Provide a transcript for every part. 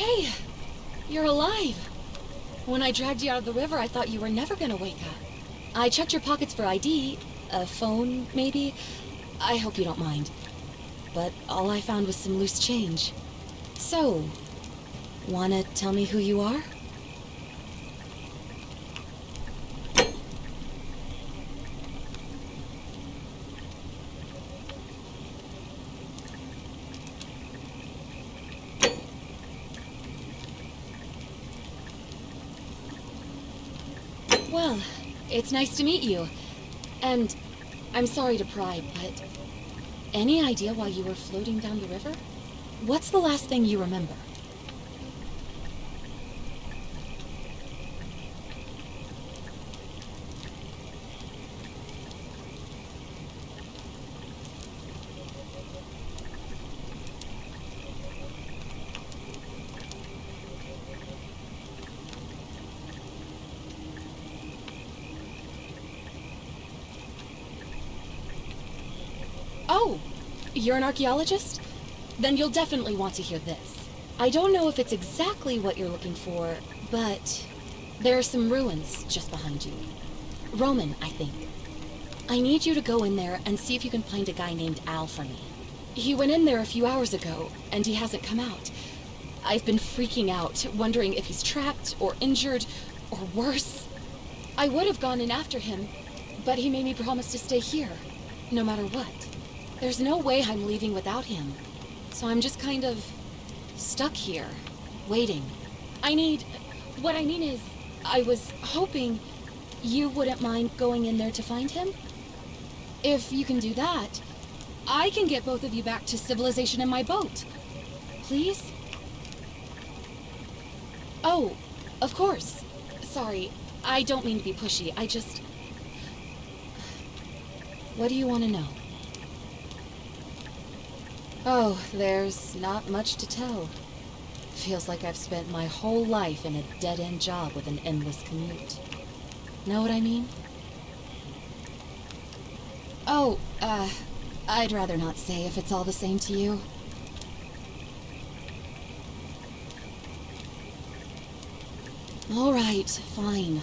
Hey, you're alive. When I dragged you out of the river, I thought you were never gonna wake up. I checked your pockets for ID, a phone, maybe. I hope you don't mind. But all I found was some loose change. So, wanna tell me who you are? Well, it's nice to meet you. And I'm sorry to pry, but any idea why you were floating down the river? What's the last thing you remember? Oh, you're an archaeologist? Then you'll definitely want to hear this. I don't know if it's exactly what you're looking for, but there are some ruins just behind you. Roman, I think. I need you to go in there and see if you can find a guy named Al for me. He went in there a few hours ago, and he hasn't come out. I've been freaking out, wondering if he's trapped or injured or worse. I would have gone in after him, but he made me promise to stay here, no matter what. There's no way I'm leaving without him, so I'm just kind of stuck here, waiting. What I mean is, I was hoping you wouldn't mind going in there to find him. If you can do that, I can get both of you back to civilization in my boat. Please? Oh, of course. Sorry, I don't mean to be pushy, What do you want to know? Oh, there's not much to tell. Feels like I've spent my whole life in a dead-end job with an endless commute. Know what I mean? Oh, I'd rather not say if it's all the same to you. All right, fine.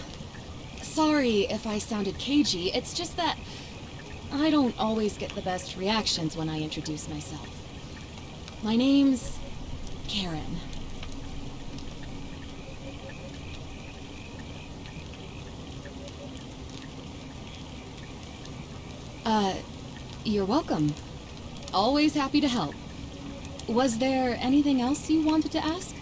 Sorry if I sounded cagey, it's just that I don't always get the best reactions when I introduce myself. My name's Karen. You're welcome. Always happy to help. Was there anything else you wanted to ask?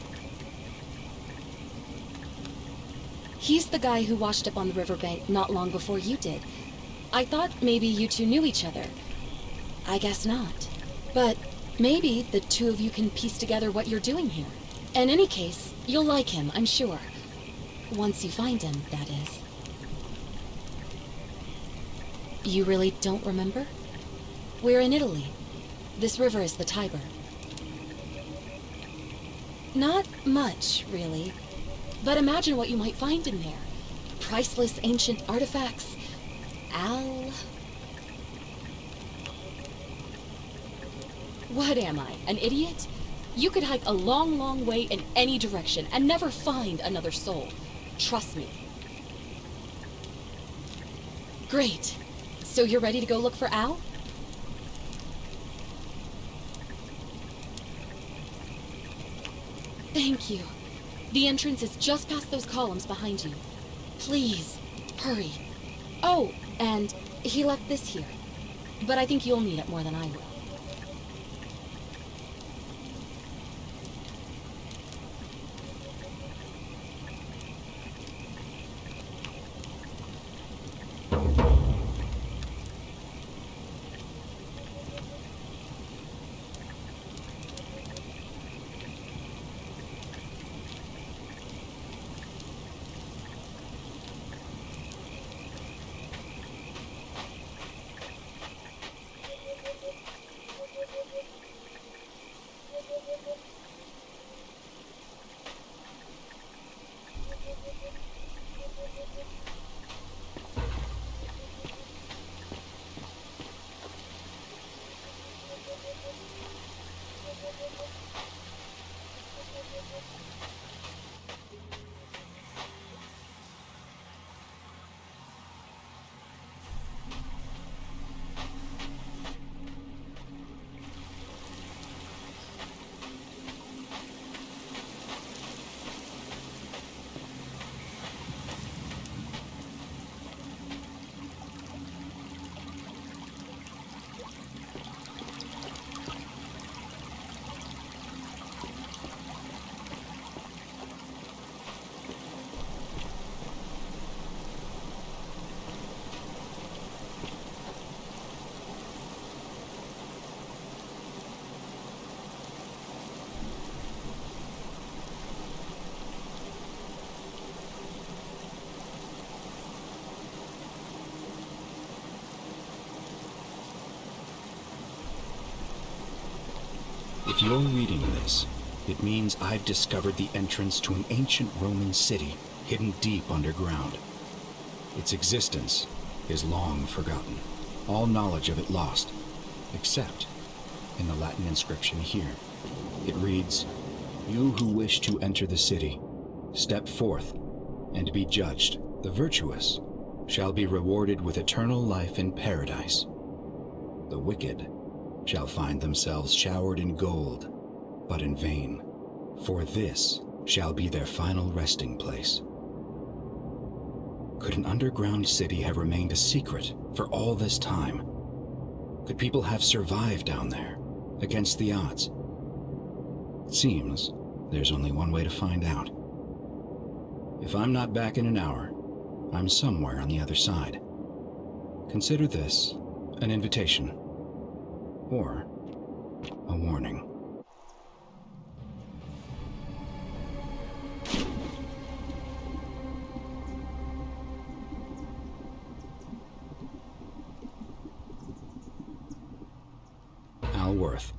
He's the guy who washed up on the riverbank not long before you did. I thought maybe you two knew each other. I guess not. But maybe the two of you can piece together what you're doing here. In any case, you'll like him, I'm sure. Once you find him, that is. You really don't remember? We're in Italy. This river is the Tiber. Not much, really. But imagine what you might find in there. Priceless ancient artifacts. Al... What am I, an idiot? You could hike a long, long way in any direction and never find another soul. Trust me. Great. So you're ready to go look for Al? Thank you. The entrance is just past those columns behind you. Please, hurry. Oh, and he left this here. But I think you'll need it more than I will. If you're reading this, it means I've discovered the entrance to an ancient Roman city hidden deep underground. Its existence is long forgotten, all knowledge of it lost, except in the Latin inscription here. It reads, "You who wish to enter the city, step forth and be judged. The virtuous shall be rewarded with eternal life in paradise. The wicked shall find themselves showered in gold, but in vain, for this shall be their final resting place." Could an underground city have remained a secret for all this time? Could people have survived down there, against the odds? It seems there's only one way to find out. If I'm not back in an hour, I'm somewhere on the other side. Consider this an invitation, or a warning. Alworth.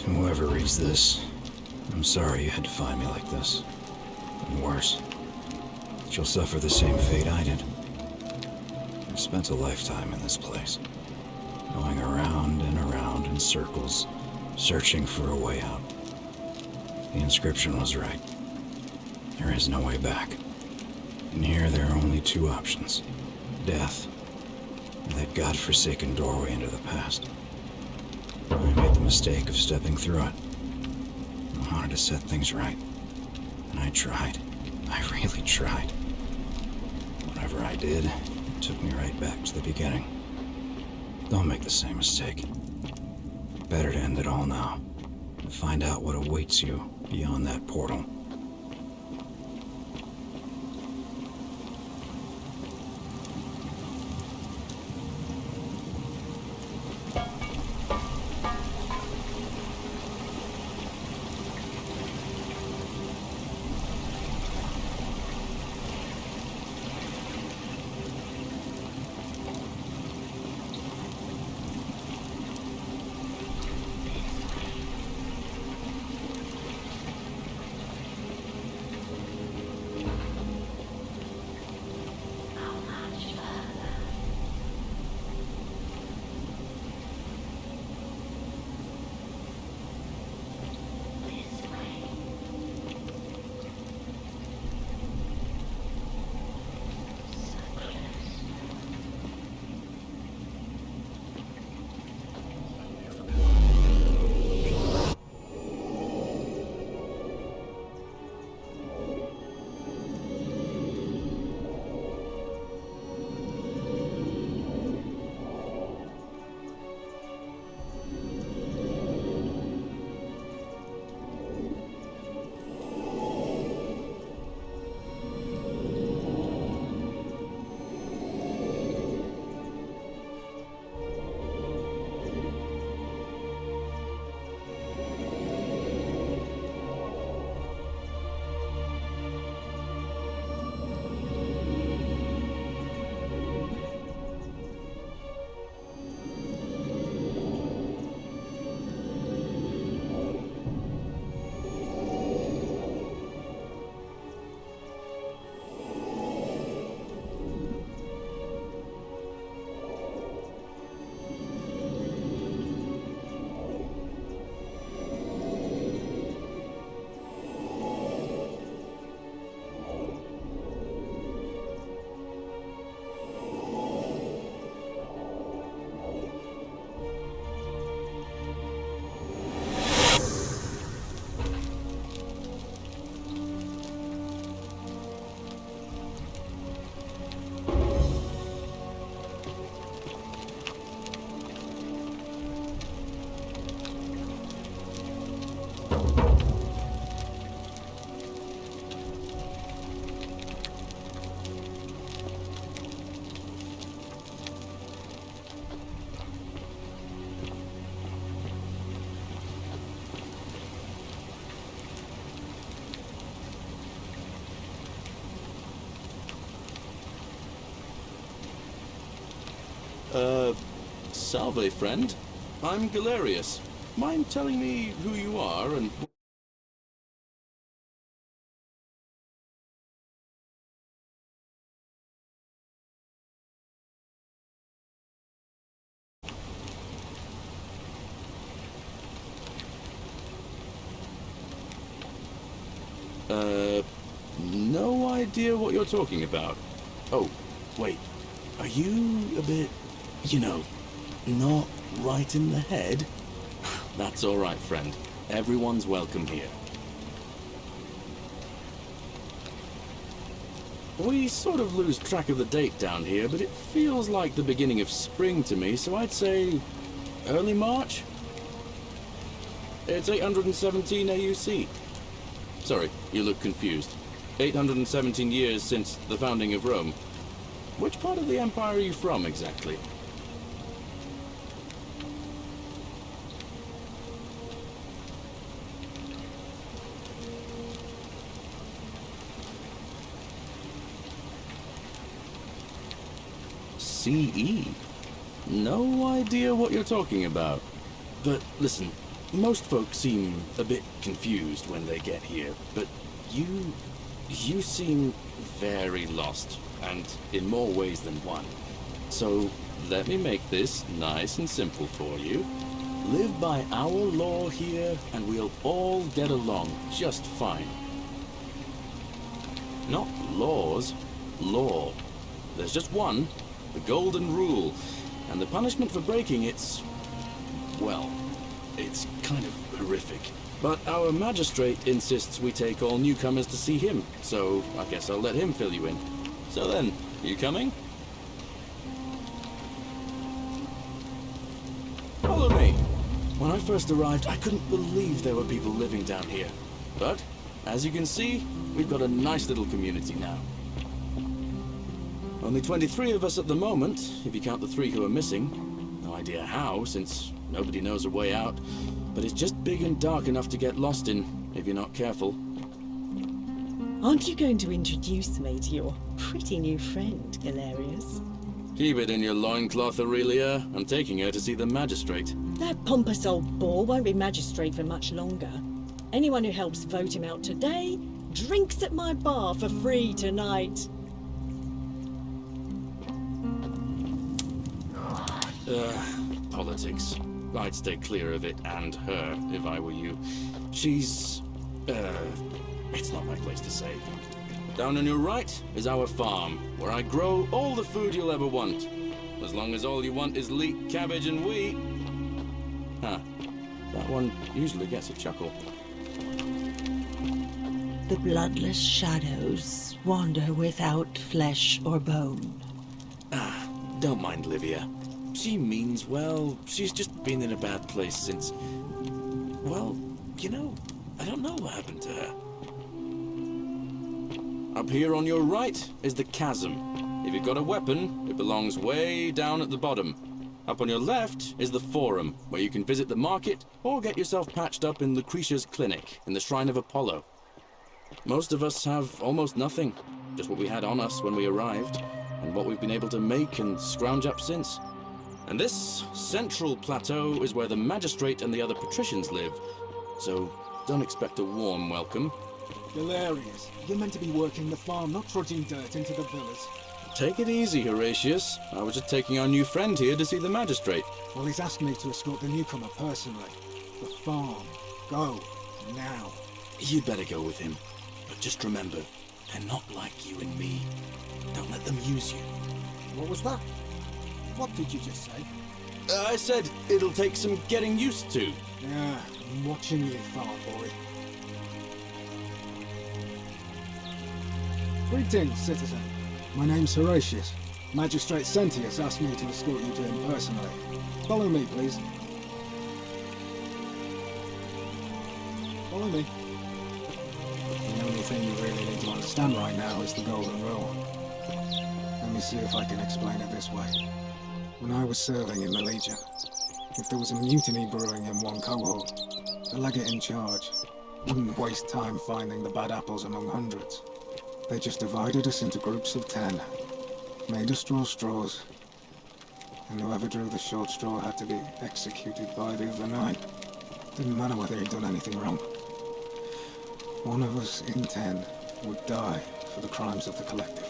Whoever reads this, I'm sorry you had to find me like this. And worse, she'll suffer the same fate I did. I've spent a lifetime in this place, going around and around in circles, searching for a way out. The inscription was right. There is no way back. And here there are only two options. Death, and that godforsaken doorway into the past. I made the mistake of stepping through it. I wanted to set things right. And I tried. I really tried. Whatever I did, it took me right back to the beginning. Don't make the same mistake. Better to end it all now. And find out what awaits you beyond that portal. Salve, friend. I'm Galerius. Mind telling me who you are and... No idea what you're talking about. Oh, wait. Are you a bit, not right in the head? That's all right, friend. Everyone's welcome here. We sort of lose track of the date down here, but it feels like the beginning of spring to me, so I'd say early March? It's 817 AUC. Sorry, you look confused. 817 years since the founding of Rome. Which part of the Empire are you from, exactly? CE? No idea what you're talking about. But listen, most folks seem a bit confused when they get here, but you seem very lost, and in more ways than one. So let me make this nice and simple for you. Live by our law here, and we'll all get along just fine. Not laws, law. There's just one, the golden rule, and the punishment for breaking it's... well, it's kind of horrific. But our magistrate insists we take all newcomers to see him, so I guess I'll let him fill you in. So then, you coming? Follow me. When I first arrived, I couldn't believe there were people living down here. But, as you can see, we've got a nice little community now. Only 23 of us at the moment, if you count the 3 who are missing. No idea how, since nobody knows a way out. But it's just big and dark enough to get lost in, if you're not careful. Aren't you going to introduce me to your pretty new friend, Galerius? Keep it in your loincloth, Aurelia. I'm taking her to see the magistrate. That pompous old bore won't be magistrate for much longer. Anyone who helps vote him out today drinks at my bar for free tonight. Politics. I'd stay clear of it and her if I were you. She's... it's not my place to say. Down on your right is our farm, where I grow all the food you'll ever want. As long as all you want is leek, cabbage, and wheat. Huh. That one usually gets a chuckle. The bloodless shadows wander without flesh or bone. Don't mind Livia. She means well. She's just been in a bad place since... well, you know, I don't know what happened to her. Up here on your right is the chasm. If you've got a weapon, it belongs way down at the bottom. Up on your left is the forum, where you can visit the market or get yourself patched up in Lucretia's clinic in the Shrine of Apollo. Most of us have almost nothing, just what we had on us when we arrived, and what we've been able to make and scrounge up since. And this central plateau is where the magistrate and the other patricians live, so don't expect a warm welcome. Galerius, you're meant to be working the farm, not trudging dirt into the villas. Take it easy, Horatius. I was just taking our new friend here to see the magistrate. Well, he's asked me to escort the newcomer personally. The farm. Go. Now. You'd better go with him. But just remember, they're not like you and me. Don't let them use you. What was that? What did you just say? I said it'll take some getting used to. Yeah, I'm watching you, farm boy. Greetings, citizen. My name's Horatius. Magistrate Sentius asked me to escort you to him personally. Follow me, please. Follow me. The only thing you really need to understand right now is the golden rule. Let me see if I can explain it this way. When I was serving in the Legion, if there was a mutiny brewing in one cohort, the legate in charge wouldn't waste time finding the bad apples among hundreds. They just divided us into groups of 10, made us draw straws, and whoever drew the short straw had to be executed by the other 9. Didn't matter whether he'd done anything wrong. One of us in 10 would die for the crimes of the collective.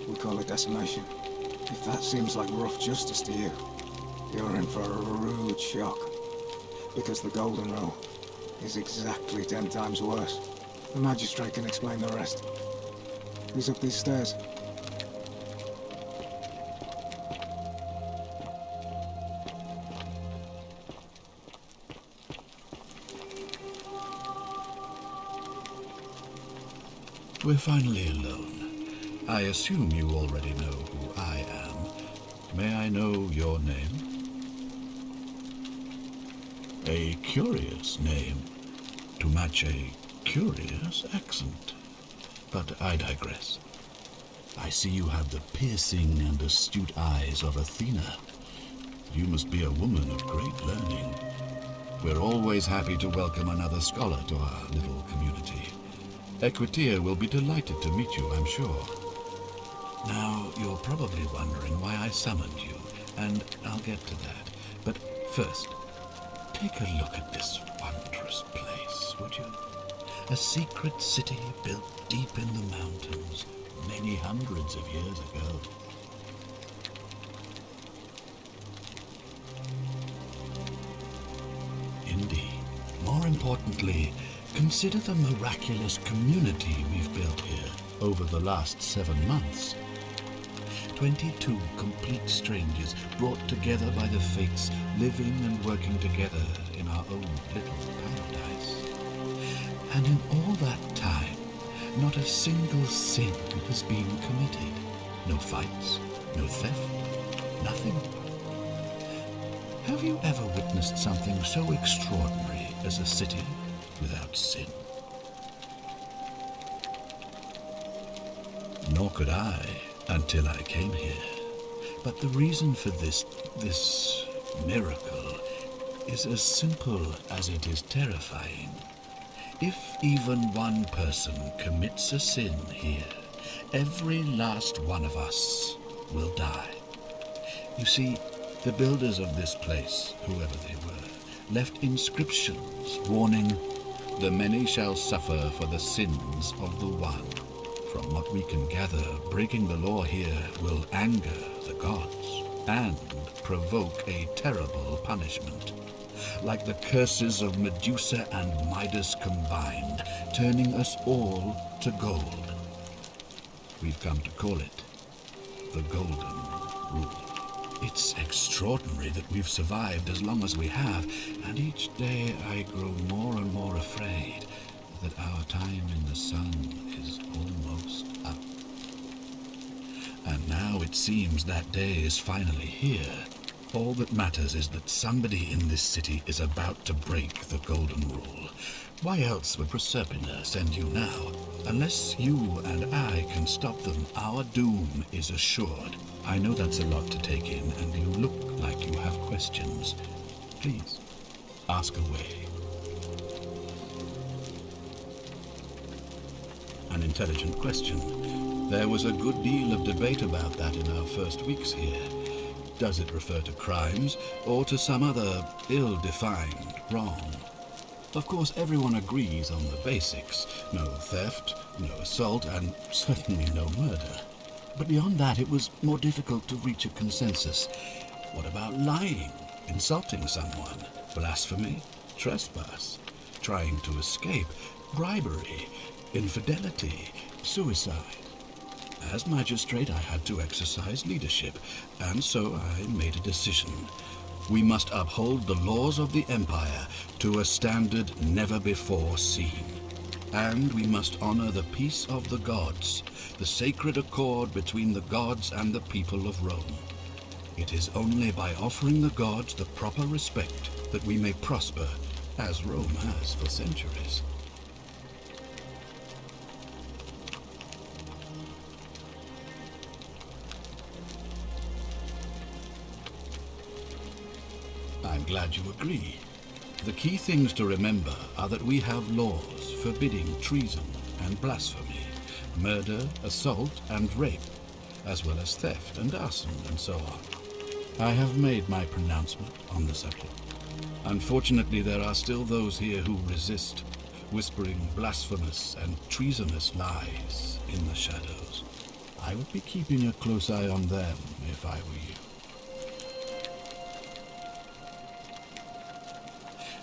We call it decimation. If that seems like rough justice to you, you're in for a rude shock. Because the golden rule is exactly 10 times worse. The magistrate can explain the rest. He's up these stairs. We're finally alone. I assume you already know who I am. May I know your name? A curious name to match a curious accent. But I digress. I see you have the piercing and astute eyes of Athena. You must be a woman of great learning. We're always happy to welcome another scholar to our little community. Equitia will be delighted to meet you, I'm sure. Now, you're probably wondering why I summoned you, and I'll get to that. But first, take a look at this wondrous place, would you? A secret city built deep in the mountains, many hundreds of years ago. Indeed. More importantly, Consider the miraculous community we've built here over the last 7 months. 22 complete strangers brought together by the fates, living and working together in our own little paradise. And in all that time, not a single sin has been committed. No fights, no theft, nothing. Have you ever witnessed something so extraordinary as a city without sin? Nor could I until I came here. But the reason for this miracle is as simple as it is terrifying. If even one person commits a sin here, every last one of us will die. You see, the builders of this place, whoever they were, left inscriptions warning, "The many shall suffer for the sins of the one." From what we can gather, breaking the law here will anger the gods and provoke a terrible punishment. Like the curses of Medusa and Midas combined, turning us all to gold. We've come to call it the Golden Rule. It's extraordinary that we've survived as long as we have, and each day I grow more and more afraid that our time in the sun is almost up. And now it seems that day is finally here. All that matters is that somebody in this city is about to break the Golden Rule. Why else would Proserpina send you now? Unless you and I can stop them, our doom is assured. I know that's a lot to take in, and you look like you have questions. Please, ask away. An intelligent question. There was a good deal of debate about that in our first weeks here. Does it refer to crimes or to some other ill-defined wrong? Of course, everyone agrees on the basics. No theft, no assault, and certainly no murder. But beyond that, it was more difficult to reach a consensus. What about lying, insulting someone, blasphemy, trespass, trying to escape, bribery, infidelity, suicide? As magistrate, I had to exercise leadership, and so I made a decision. We must uphold the laws of the Empire to a standard never before seen. And we must honor the peace of the gods, the sacred accord between the gods and the people of Rome. It is only by offering the gods the proper respect that we may prosper, as Rome has for centuries. I'm glad you agree. The key things to remember are that we have laws forbidding treason and blasphemy, murder, assault, and rape, as well as theft and arson and so on. I have made my pronouncement on the subject. Unfortunately, there are still those here who resist, whispering blasphemous and treasonous lies in the shadows. I would be keeping a close eye on them if I were you.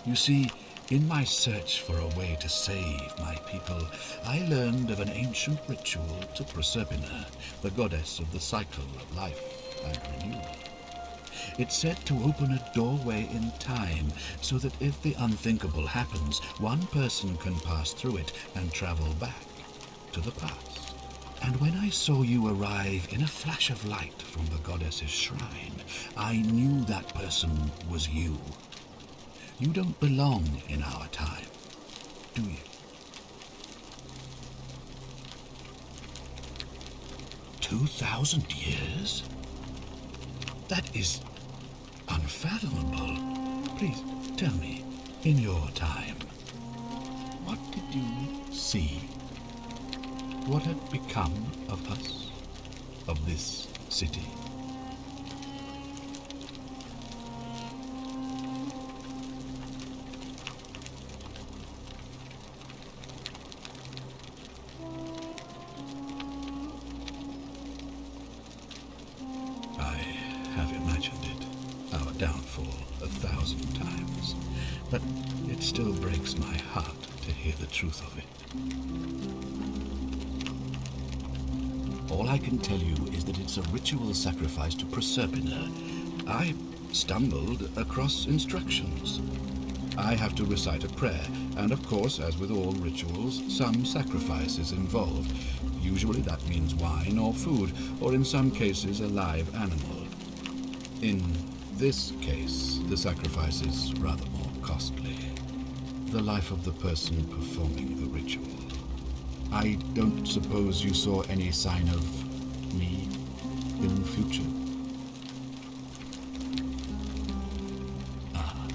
You see, in my search for a way to save my people, I learned of an ancient ritual to Proserpina, the goddess of the cycle of life and renewal. It's said to open a doorway in time, so that if the unthinkable happens, one person can pass through it and travel back to the past. And when I saw you arrive in a flash of light from the goddess's shrine, I knew that person was you. You don't belong in our time, do you? 2,000 years? That is unfathomable. Please, tell me, in your time, what did you see? What had become of us, of this city? I have imagined it, our downfall. 1,000 times. But it still breaks my heart to hear the truth of it. All I can tell you is that it's a ritual sacrifice to Proserpina. I stumbled across instructions. I have to recite a prayer, and of course, as with all rituals, some sacrifice is involved. Usually that means wine or food, or in some cases a live animal. In this case, the sacrifice is rather more costly. The life of the person performing the ritual. I don't suppose you saw any sign of me in the future? Ah,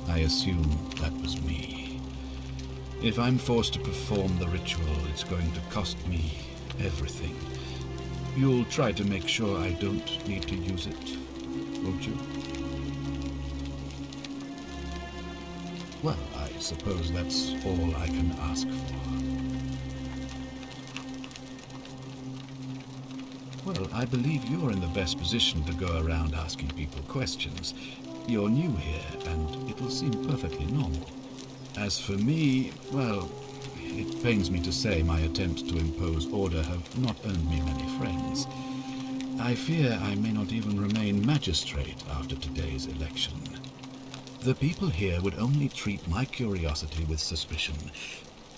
I assume that was me. If I'm forced to perform the ritual, it's going to cost me everything. You'll try to make sure I don't need to use it, won't you? Well, I suppose that's all I can ask for. Well, I believe you're in the best position to go around asking people questions. You're new here, and it'll seem perfectly normal. As for me, well, it pains me to say my attempts to impose order have not earned me many friends. I fear I may not even remain magistrate after today's election. The people here would only treat my curiosity with suspicion.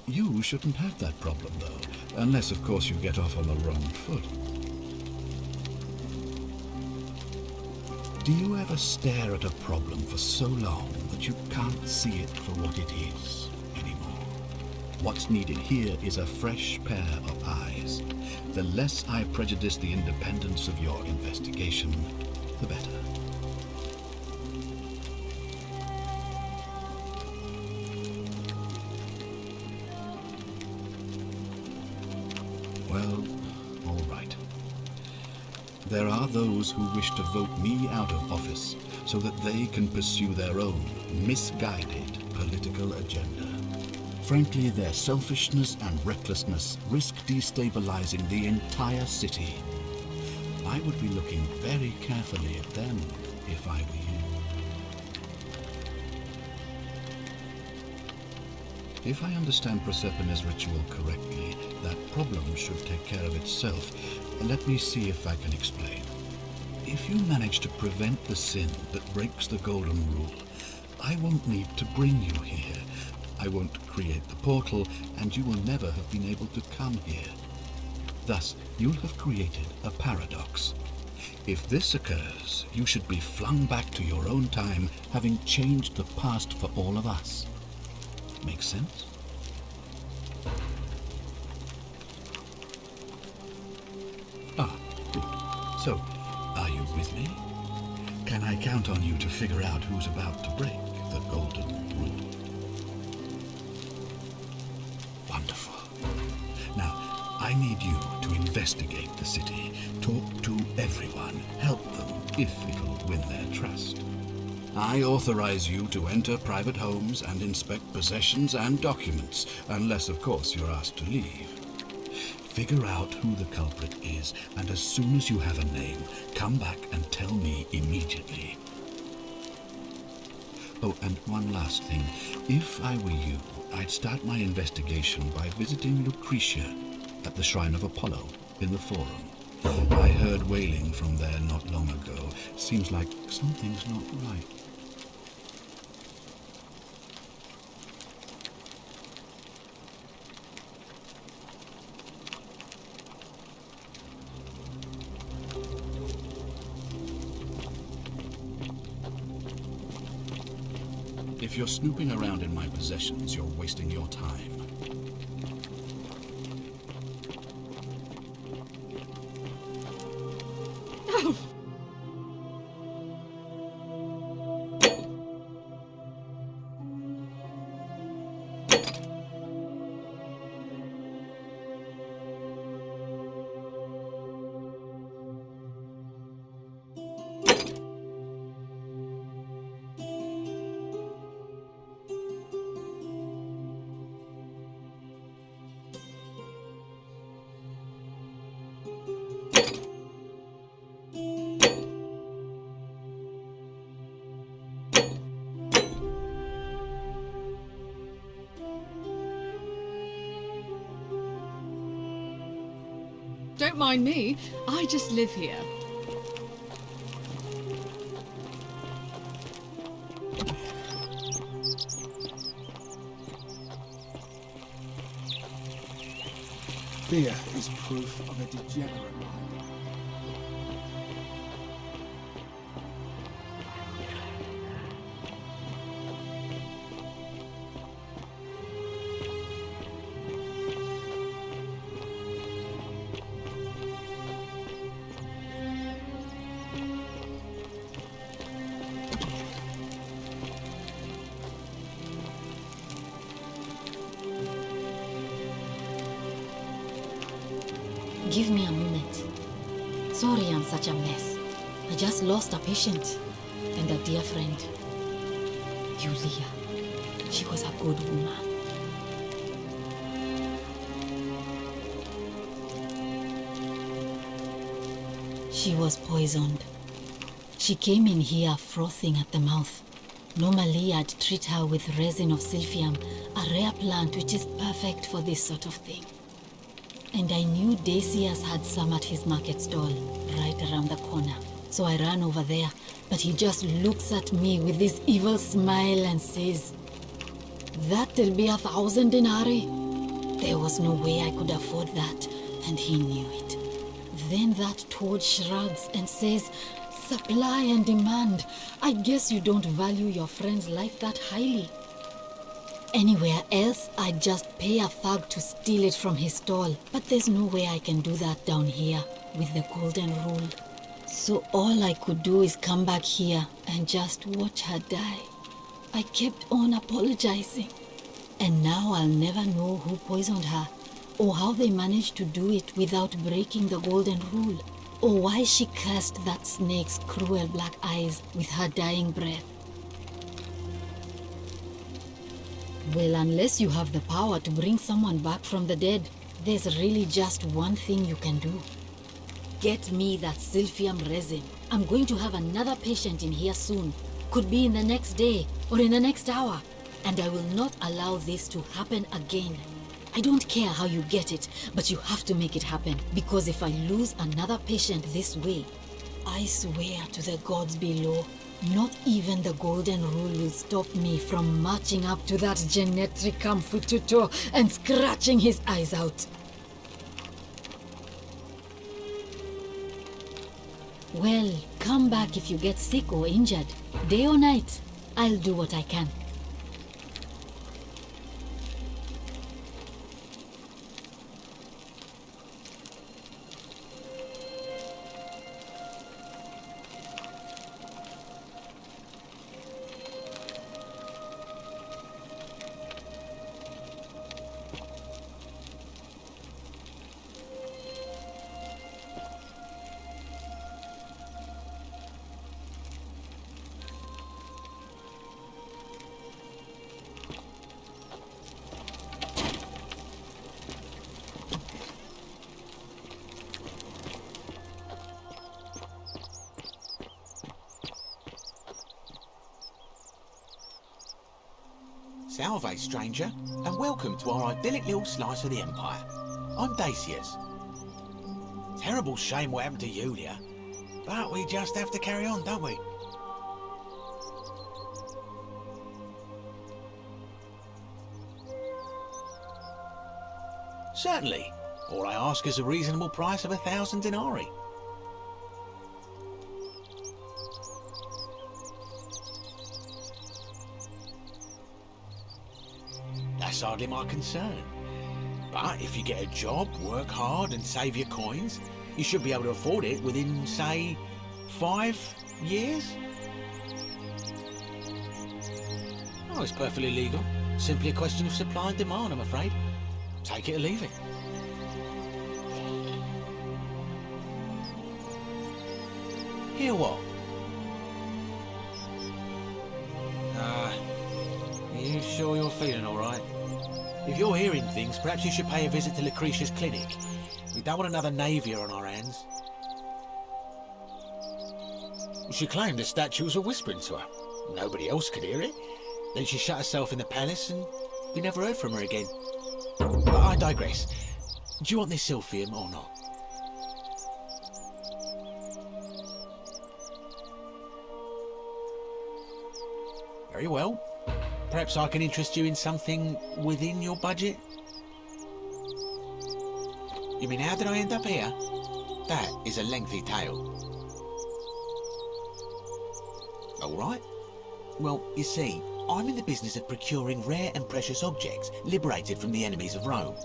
You shouldn't have that problem, though, unless, of course, you get off on the wrong foot. Do you ever stare at a problem for so long that you can't see it for what it is anymore? What's needed here is a fresh pair of eyes. The less I prejudice the independence of your investigation, the better. Well, all right. There are those who wish to vote me out of office so that they can pursue their own misguided political agenda. Frankly, their selfishness and recklessness risk destabilizing the entire city. I would be looking very carefully at them if I were you. If I understand Proserpina's ritual correctly, that problem should take care of itself. Let me see if I can explain. If you manage to prevent the sin that breaks the Golden Rule, I won't need to bring you here. I won't create the portal, and you will never have been able to come here. Thus, you'll have created a paradox. If this occurs, you should be flung back to your own time, having changed the past for all of us. Make sense? Ah, good. So, are you with me? Can I count on you to figure out who's about to break the Golden Rule? Wonderful. Now, I need you to investigate the city, talk to everyone, help them if it'll win their trust. I authorize you to enter private homes and inspect possessions and documents, unless, of course, you're asked to leave. Figure out who the culprit is, and as soon as you have a name, come back and tell me immediately. Oh, and one last thing. If I were you, I'd start my investigation by visiting Lucretia at the Shrine of Apollo in the Forum. I heard wailing from there not long ago. Seems like something's not right. If you're snooping around in my possessions, you're wasting your time. Don't mind me. I just live here. Fear is proof of a degenerate mind. Give me a moment. Sorry I'm such a mess. I just lost a patient and a dear friend. Julia. She was a good woman. She was poisoned. She came in here frothing at the mouth. Normally I'd treat her with resin of silphium, a rare plant which is perfect for this sort of thing. And I knew Decius had some at his market stall, right around the corner. So I ran over there, but he just looks at me with this evil smile and says, "That'll be 1,000 denarii." There was no way I could afford that, and he knew it. Then that toad shrugs and says, "Supply and demand. I guess you don't value your friend's life that highly." Anywhere else, I'd just pay a thug to steal it from his stall. But there's no way I can do that down here with the golden rule. So all I could do is come back here and just watch her die. I kept on apologizing. And now I'll never know who poisoned her, or how they managed to do it without breaking the golden rule, or why she cursed that snake's cruel black eyes with her dying breath. Well, unless you have the power to bring someone back from the dead, there's really just one thing you can do. Get me that silphium resin. I'm going to have another patient in here soon. Could be in the next day or in the next hour. And I will not allow this to happen again. I don't care how you get it, but you have to make it happen. Because if I lose another patient this way, I swear to the gods below, not even the golden rule will stop me from marching up to that genetricum fututo and scratching his eyes out. Well, come back if you get sick or injured. Day or night, I'll do what I can. Salve, stranger, and welcome to our idyllic little slice of the Empire. I'm Decius. Terrible shame what happened to Julia, but we just have to carry on, don't we? Certainly. All I ask is a reasonable price of 1,000 denarii. That's hardly my concern. But if you get a job, work hard and save your coins, you should be able to afford it within, say, 5 years? Oh, it's perfectly legal. Simply a question of supply and demand, I'm afraid. Take it or leave it. Hear what? Are you sure you're feeling all right? If you're hearing things, perhaps you should pay a visit to Lucretia's clinic. We don't want another Navier on our hands. She claimed the statues were whispering to her. Nobody else could hear it. Then she shut herself in the palace and we never heard from her again. But I digress. Do you want this silphium or not? Very well. Perhaps I can interest you in something within your budget? You mean, how did I end up here? That is a lengthy tale. All right. Well, you see, I'm in the business of procuring rare and precious objects liberated from the enemies of Rome.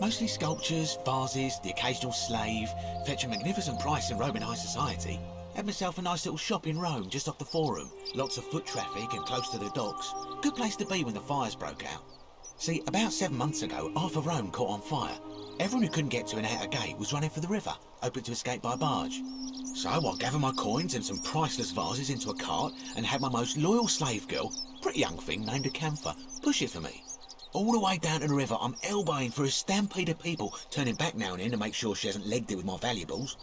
Mostly sculptures, vases, the occasional slave, fetch a magnificent price in Roman high society. Had myself a nice little shop in Rome, just off the Forum. Lots of foot traffic and close to the docks. Good place to be when the fires broke out. See, about 7 months ago, half of Rome caught on fire. Everyone who couldn't get to an outer gate was running for the river, hoping to escape by barge. So I gathered my coins and some priceless vases into a cart and had my most loyal slave girl, pretty young thing named Acantha, push it for me. All the way down to the river, I'm elbowing through a stampede of people, turning back now and then to make sure she hasn't legged it with my valuables.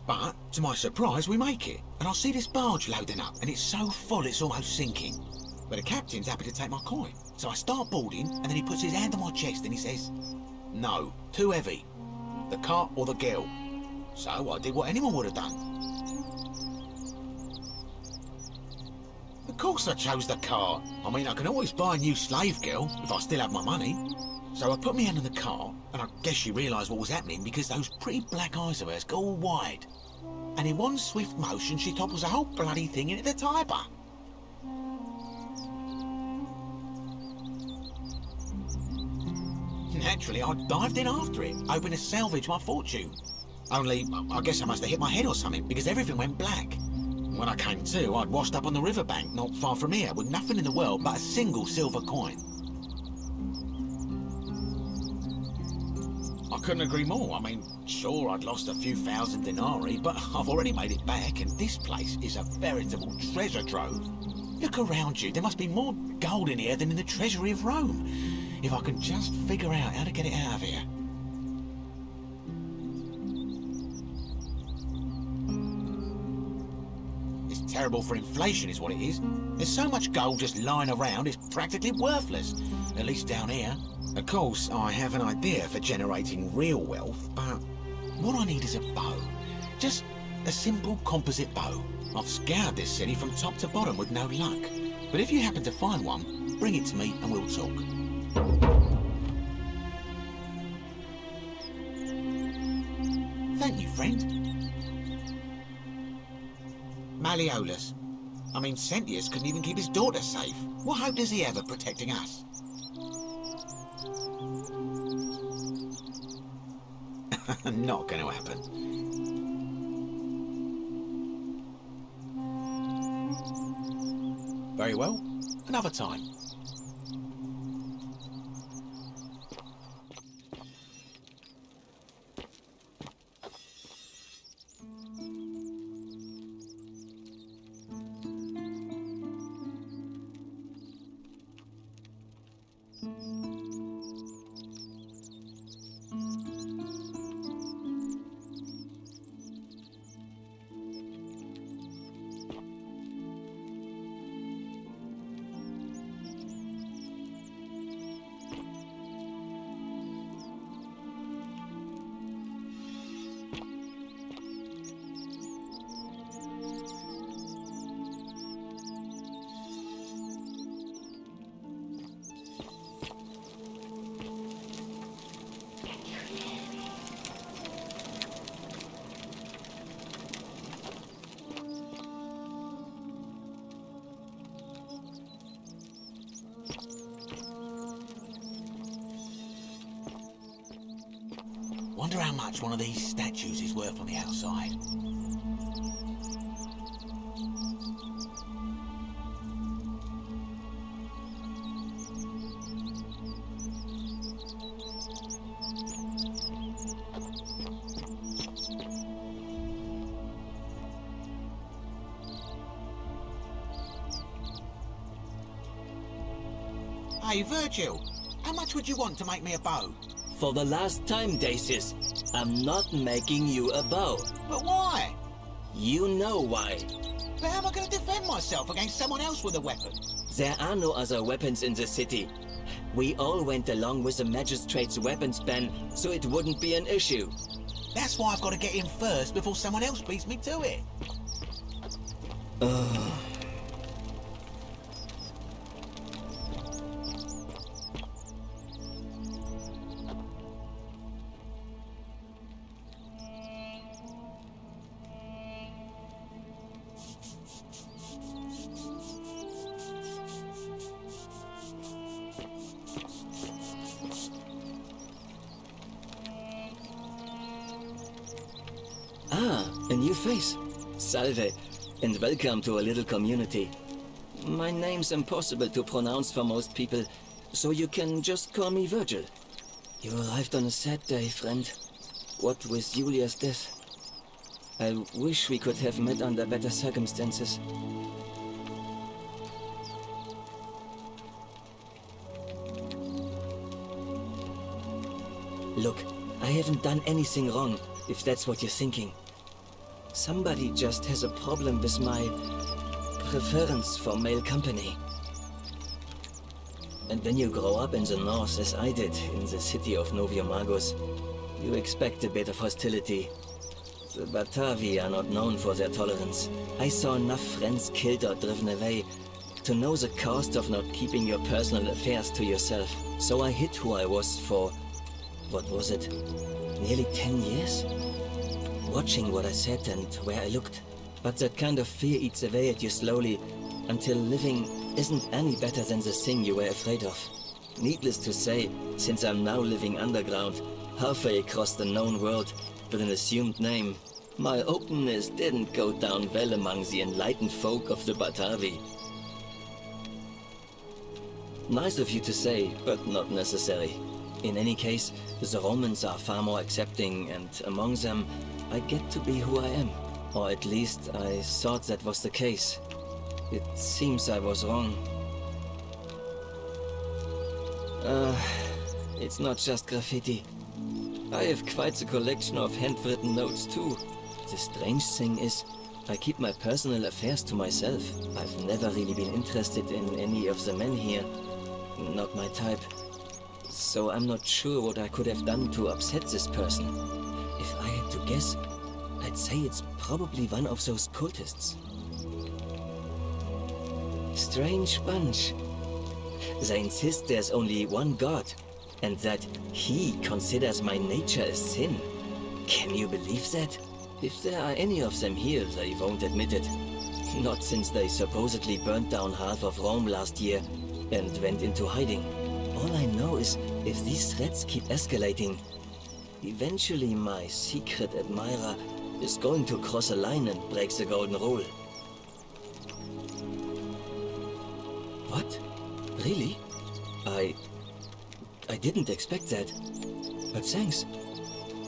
But, to my surprise, we make it, and I see this barge loading up, and it's so full it's almost sinking. But the captain's happy to take my coin, so I start boarding, and then he puts his hand on my chest and he says, "No, too heavy. The cart or the girl." So I did what anyone would have done. Of course I chose the cart. I mean, I can always buy a new slave girl if I still have my money. So I put my hand on the cart, and I guess she realised what was happening because those pretty black eyes of hers go all wide. And in one swift motion, she topples the whole bloody thing into the Tiber. Naturally, I dived in after it, hoping to salvage my fortune. Only, I guess I must have hit my head or something, because everything went black. When I came to, I'd washed up on the riverbank not far from here, with nothing in the world but a single silver coin. I couldn't agree more. I mean, sure, I'd lost a few thousand denarii, but I've already made it back, and this place is a veritable treasure trove. Look around you. There must be more gold in here than in the treasury of Rome. If I can just figure out how to get it out of here. It's terrible for inflation is what it is. There's so much gold just lying around, it's practically worthless. At least down here. Of course, I have an idea for generating real wealth, but what I need is a bow. Just a simple composite bow. I've scoured this city from top to bottom with no luck. But if you happen to find one, bring it to me and we'll talk. Thank you, friend. Malleolus. I mean, Sentius couldn't even keep his daughter safe. What hope does he have of protecting us? Not going to happen. Very well. Another time. Wonder how much one of these statues is worth on the outside. Hey, Virgil, how much would you want to make me a bow? For the last time, Dacius, I'm not making you a bow. But why? You know why. But how am I going to defend myself against someone else with a weapon? There are no other weapons in the city. We all went along with the magistrate's weapons ban, so it wouldn't be an issue. That's why I've got to get in first before someone else beats me to it. A new face. Salve, and welcome to a little community. My name's impossible to pronounce for most people, so you can just call me Virgil. You arrived on a sad day, friend. What with Julia's death? I wish we could have met under better circumstances. Look, I haven't done anything wrong, if that's what you're thinking. Somebody just has a problem with my preference for male company. And when you grow up in the north, as I did, in the city of Noviomagos, you expect a bit of hostility. The Batavi are not known for their tolerance. I saw enough friends killed or driven away to know the cost of not keeping your personal affairs to yourself. So I hid who I was for, what was it, nearly 10 years? Watching what I said and where I looked. But that kind of fear eats away at you slowly, until living isn't any better than the thing you were afraid of. Needless to say, since I'm now living underground, halfway across the known world, with an assumed name, my openness didn't go down well among the enlightened folk of the Batavi. Nice of you to say, but not necessary. In any case, the Romans are far more accepting, and among them, I get to be who I am. Or at least, I thought that was the case. It seems I was wrong. It's not just graffiti. I have quite the collection of handwritten notes too. The strange thing is, I keep my personal affairs to myself. I've never really been interested in any of the men here. Not my type. So I'm not sure what I could have done to upset this person. If I had to guess, I'd say it's probably one of those cultists. Strange bunch. They insist there's only one god, and that he considers my nature a sin. Can you believe that? If there are any of them here, they won't admit it. Not since they supposedly burnt down half of Rome last year and went into hiding. All I know is, if these threats keep escalating, eventually my secret admirer is going to cross a line and break the golden rule. What? Really? I didn't expect that. But thanks.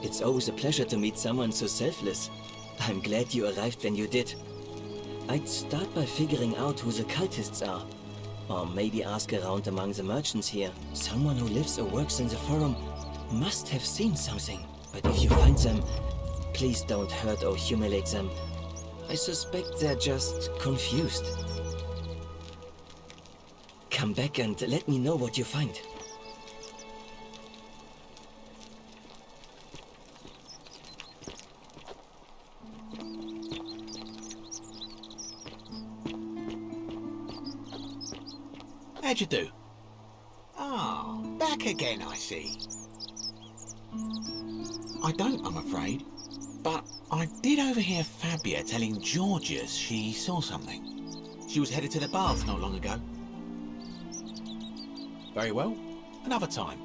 It's always a pleasure to meet someone so selfless. I'm glad you arrived when you did. I'd start by figuring out who the cultists are. Or maybe ask around among the merchants here. Someone who lives or works in the forum must have seen something. But if you find them, please don't hurt or humiliate them. I suspect they're just confused. Come back and let me know what you find. How'd you do? Ah, back again, I see. I don't, I'm afraid. But I did overhear Fabia telling Georgius she saw something. She was headed to the baths not long ago. Very well, another time.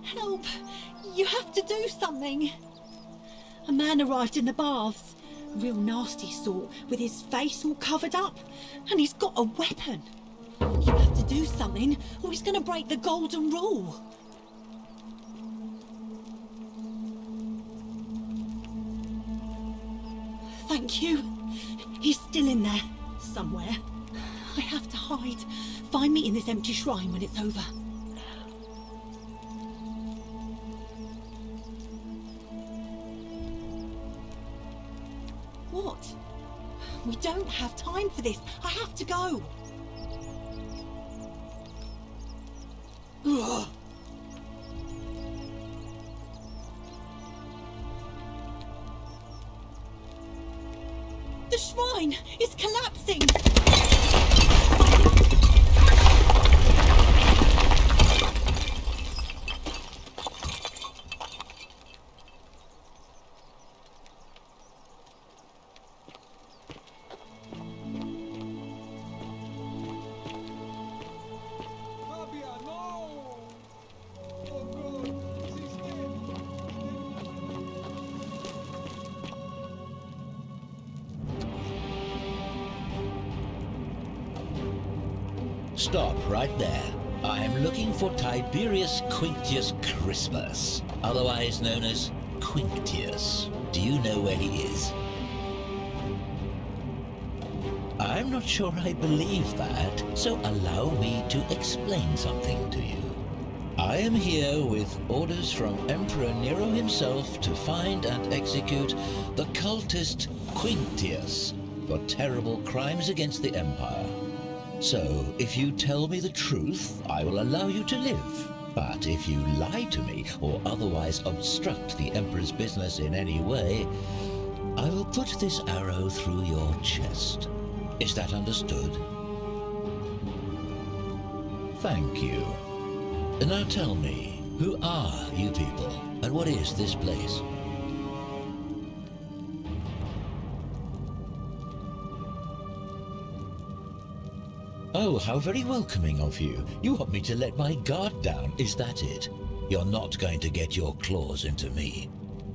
Help! You have to do something! A man arrived in the baths. A real nasty sort, with his face all covered up. And he's got a weapon. You have to do something, or he's going to break the golden rule. Thank you. He's still in there, somewhere. I have to hide. Find me in this empty shrine when it's over. What? We don't have time for this. I have to go. Ugh. The shrine is collapsing! Stop right there. I'm looking for Tiberius Quinctius Crispus, otherwise known as Quinctius. Do you know where he is? I'm not sure I believe that, so allow me to explain something to you. I am here with orders from Emperor Nero himself to find and execute the cultist Quinctius for terrible crimes against the Empire. So, if you tell me the truth, I will allow you to live. But if you lie to me or otherwise obstruct the Emperor's business in any way, I will put this arrow through your chest. Is that understood? Thank you. Now tell me, who are you people, and what is this place? Oh, how very welcoming of you. You want me to let my guard down, is that it? You're not going to get your claws into me.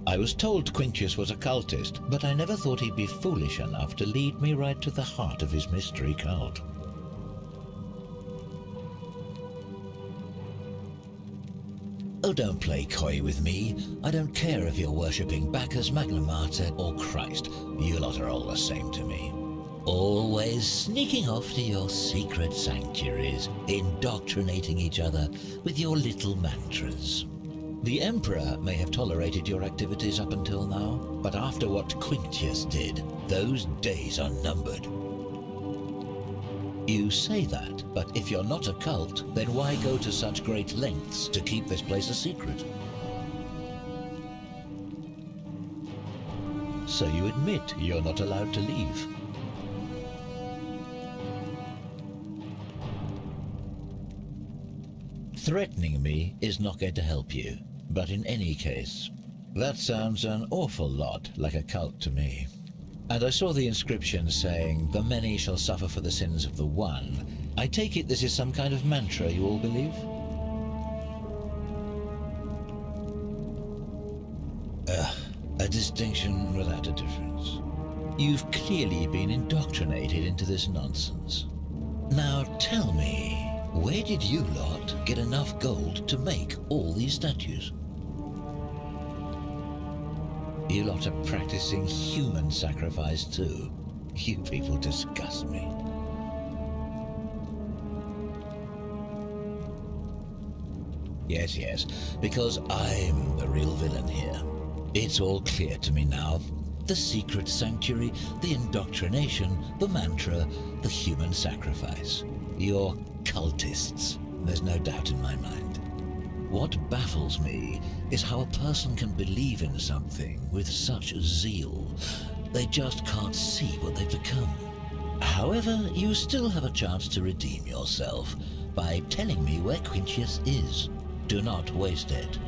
I was told Quinctius was a cultist, but I never thought he'd be foolish enough to lead me right to the heart of his mystery cult. Oh, don't play coy with me. I don't care if you're worshipping Bacchus, Magna Mater, or Christ. You lot are all the same to me. Always sneaking off to your secret sanctuaries, indoctrinating each other with your little mantras. The Emperor may have tolerated your activities up until now, but after what Quinctius did, those days are numbered. You say that, but if you're not a cult, then why go to such great lengths to keep this place a secret? So you admit you're not allowed to leave. Threatening me is not going to help you, but in any case, that sounds an awful lot like a cult to me. And I saw the inscription saying, "The many shall suffer for the sins of the one." I take it this is some kind of mantra you all believe? A distinction without a difference. You've clearly been indoctrinated into this nonsense. Now tell me, where did you lot get enough gold to make all these statues? You lot are practicing human sacrifice too. You people disgust me. Yes, because I'm the real villain here. It's all clear to me now. The secret sanctuary, the indoctrination, the mantra, the human sacrifice. You're cultists, there's no doubt in my mind. What baffles me is how a person can believe in something with such zeal. They just can't see what they've become. However, you still have a chance to redeem yourself by telling me where Quinctius is. Do not waste it.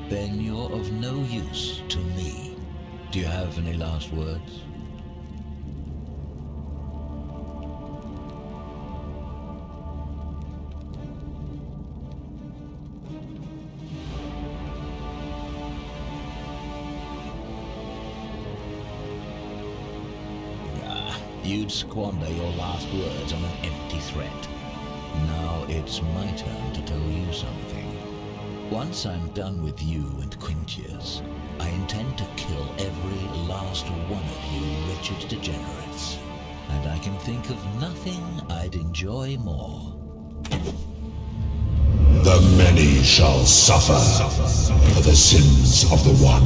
Then you're of no use to me. Do you have any last words? You'd squander your last words on an empty threat. Now it's my turn to tell you something. Once I'm done with you and Quinctius, I intend to kill every last one of you wretched degenerates. And I can think of nothing I'd enjoy more. The many shall suffer for the sins of the one.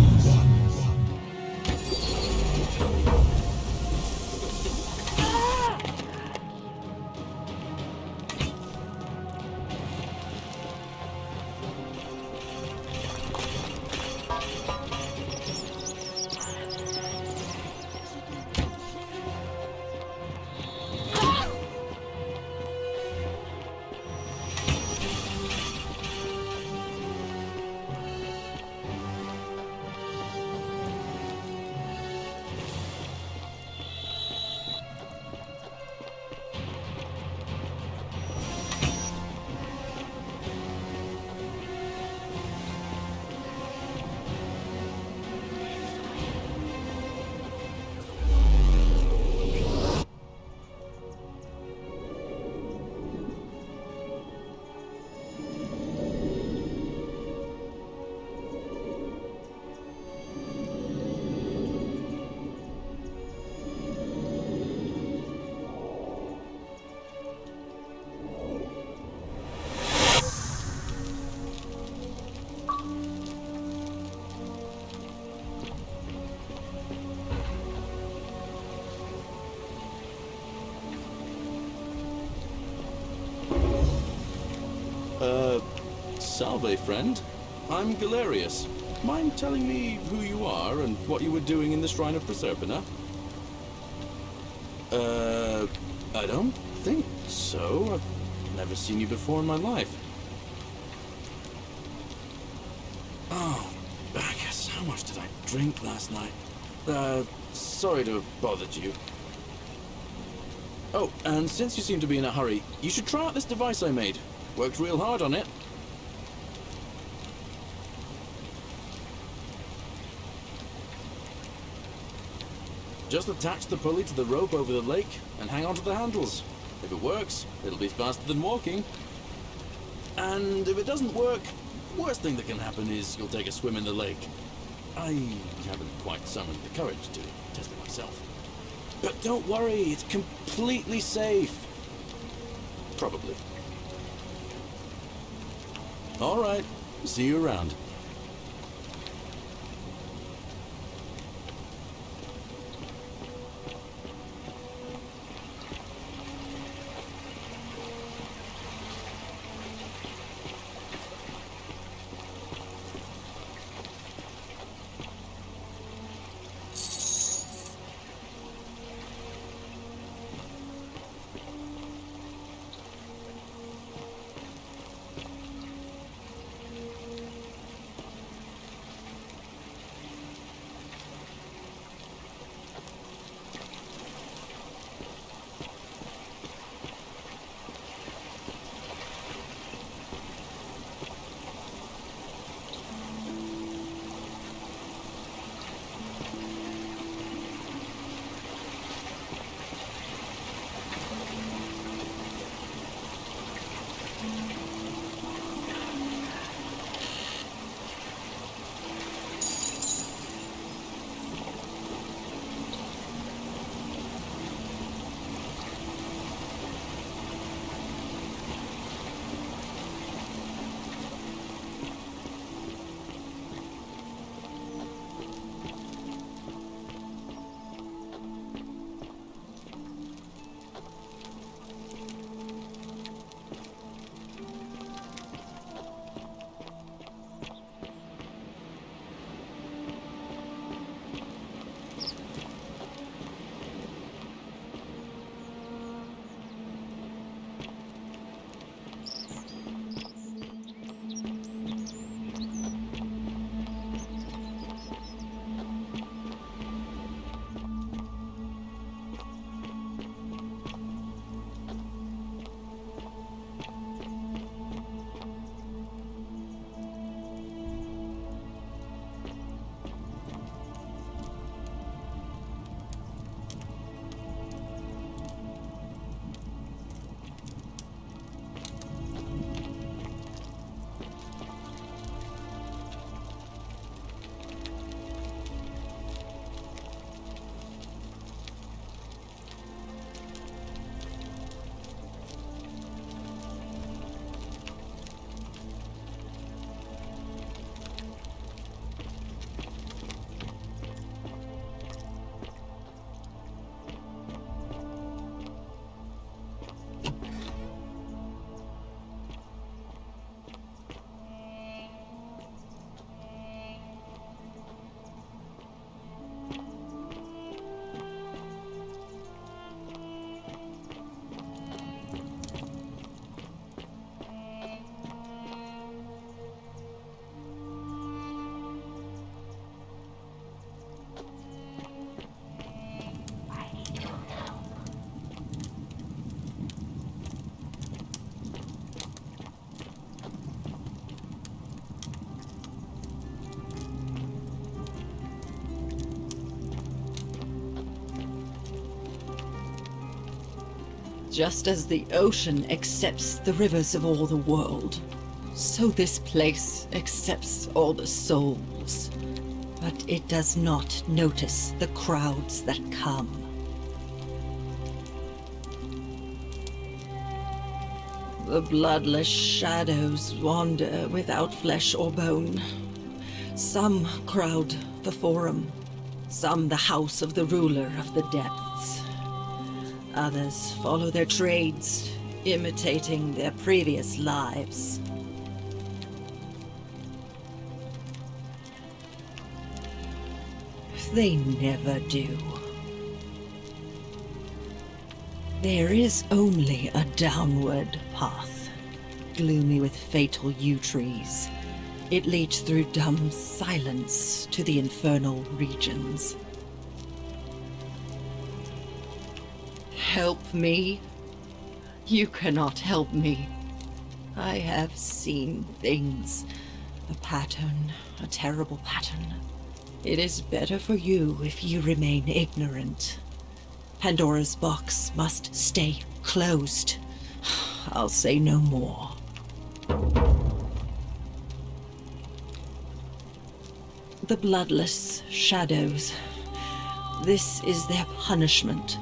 Salve, friend. I'm Galerius. Mind telling me who you are and what you were doing in the Shrine of Proserpina? I don't think so. I've never seen you before in my life. Oh, Bacchus, how much did I drink last night? Sorry to have bothered you. Oh, and since you seem to be in a hurry, you should try out this device I made. Worked real hard on it. Just attach the pulley to the rope over the lake and hang onto the handles. If it works, it'll be faster than walking. And if it doesn't work, worst thing that can happen is you'll take a swim in the lake. I haven't quite summoned the courage to test it myself. But don't worry, it's completely safe. Probably. Alright, see you around. Just as the ocean accepts the rivers of all the world, so this place accepts all the souls. But it does not notice the crowds that come. The bloodless shadows wander without flesh or bone. Some crowd the forum, some the house of the ruler of the depths. Others follow their trades, imitating their previous lives. They never do. There is only a downward path, gloomy with fatal yew trees. It leads through dumb silence to the infernal regions. Help me? You cannot help me. I have seen things. A pattern, a terrible pattern. It is better for you if you remain ignorant. Pandora's box must stay closed. I'll say no more. The bloodless shadows. This is their punishment.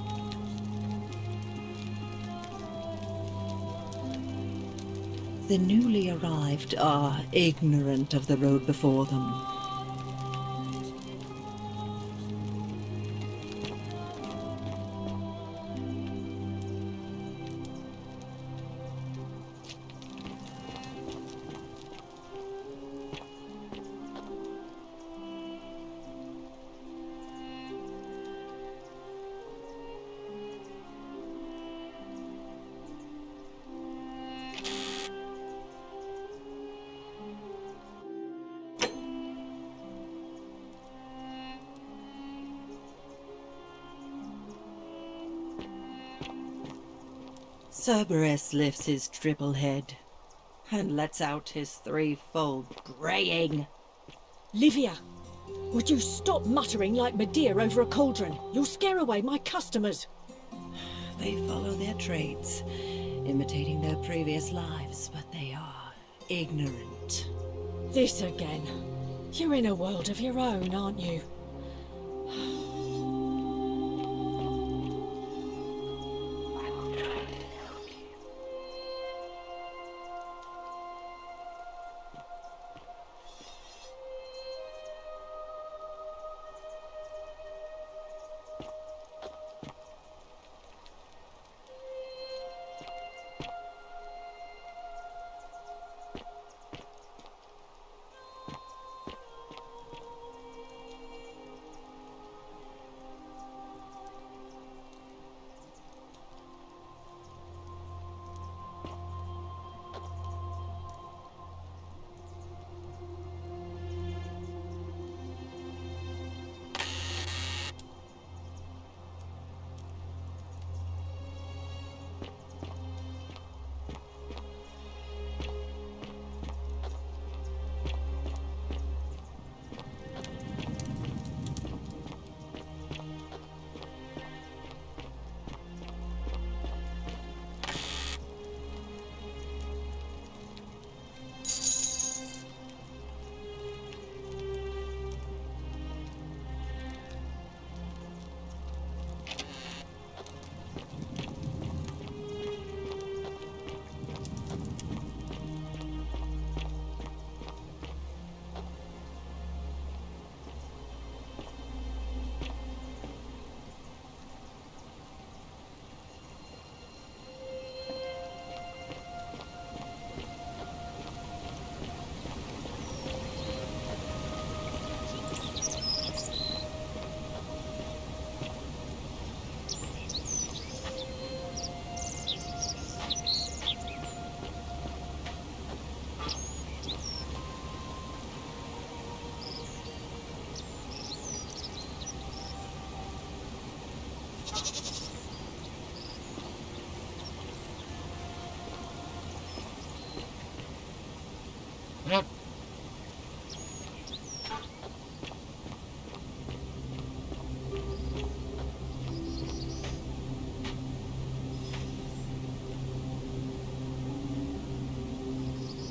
The newly arrived are ignorant of the road before them. Cerberus lifts his triple head and lets out his threefold braying. Livia, would you stop muttering like Medea over a cauldron? You'll scare away my customers. They follow their trades, imitating their previous lives, but they are ignorant. This again. You're in a world of your own, aren't you?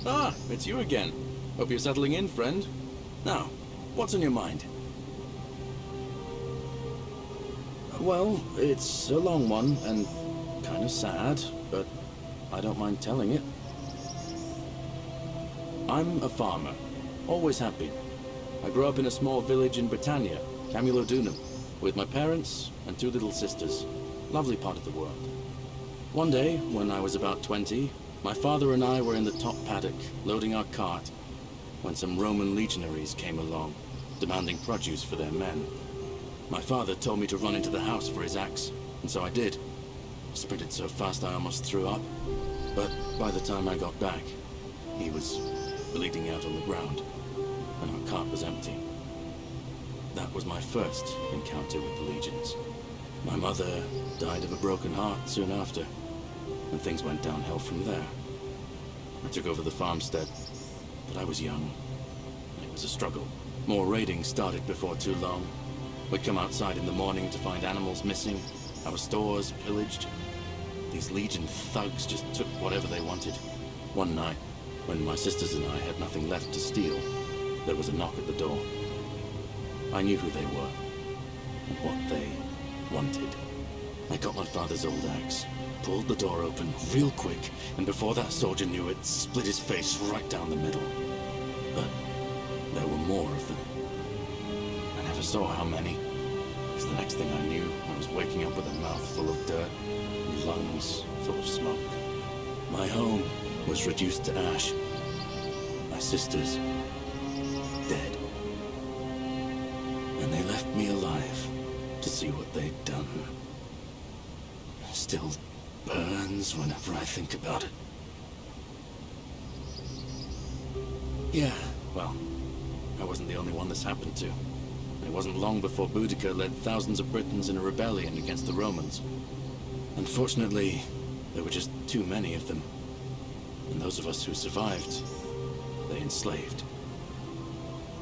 Ah, it's you again. Hope you're settling in, friend. Now, what's on your mind? Well, it's a long one, and kind of sad, but I don't mind telling it. I'm a farmer. Always have been. I grew up in a small village in Britannia, Camulodunum, with my parents and two little sisters. Lovely part of the world. One day, when I was about 20, my father and I were in the top paddock, loading our cart, when some Roman legionaries came along, demanding produce for their men. My father told me to run into the house for his axe, and so I did. Sprinted so fast I almost threw up, but by the time I got back, he was bleeding out on the ground, and our cart was empty. That was my first encounter with the Legions. My mother died of a broken heart soon after, and things went downhill from there. I took over the farmstead, but I was young. It was a struggle. More raiding started before too long. We'd come outside in the morning to find animals missing, our stores pillaged. These Legion thugs just took whatever they wanted. One night, when my sisters and I had nothing left to steal, there was a knock at the door. I knew who they were, and what they wanted. I got my father's old axe, pulled the door open real quick, and before that soldier knew it, split his face right down the middle. But there were more of them. I never saw how many, because the next thing I knew, I was waking up with a mouth full of dirt and lungs full of smoke. My home was reduced to ash. My sisters, dead. And they left me alive to see what they'd done. Still burns whenever I think about it. Yeah, well, I wasn't the only one this happened to. It wasn't long before Boudica led thousands of Britons in a rebellion against the Romans. Unfortunately, there were just too many of them. And those of us who survived, they enslaved.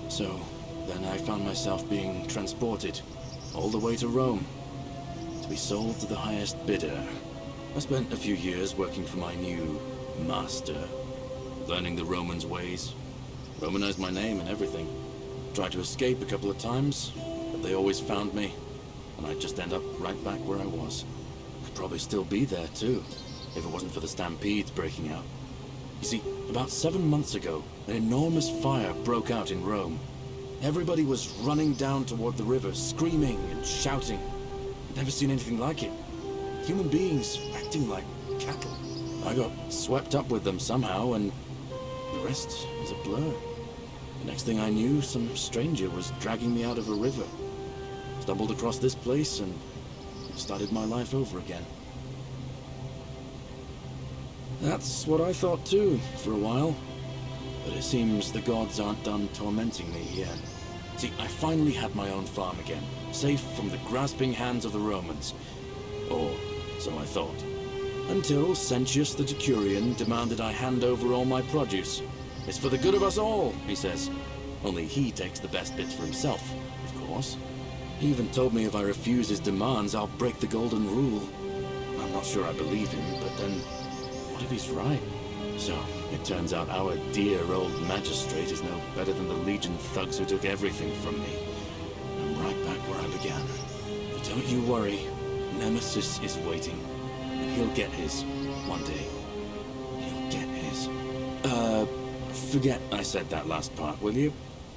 So, then I found myself being transported all the way to Rome to be sold to the highest bidder. I spent a few years working for my new master, learning the Romans' ways, Romanized my name and everything. Tried to escape a couple of times, but they always found me, and I'd just end up right back where I was. I'd probably still be there too, if it wasn't for the stampedes breaking out. You see, about 7 months ago, an enormous fire broke out in Rome. Everybody was running down toward the river, screaming and shouting. I'd never seen anything like it. Human beings acting like cattle. I got swept up with them somehow, and the rest is a blur. The next thing I knew, some stranger was dragging me out of a river. Stumbled across this place and started my life over again. That's what I thought too, for a while. But it seems the gods aren't done tormenting me yet. See, I finally had my own farm again, safe from the grasping hands of the Romans. Or so I thought. Until Sentius the Decurion demanded I hand over all my produce. It's for the good of us all, he says. Only he takes the best bits for himself, of course. He even told me if I refuse his demands, I'll break the golden rule. I'm not sure I believe him, but then, what if he's right? So, it turns out our dear old magistrate is no better than the Legion thugs who took everything from me. I'm right back where I began. But don't you worry, Nemesis is waiting. And he'll get his, one day. He'll get his. Forget I said that last part, will you?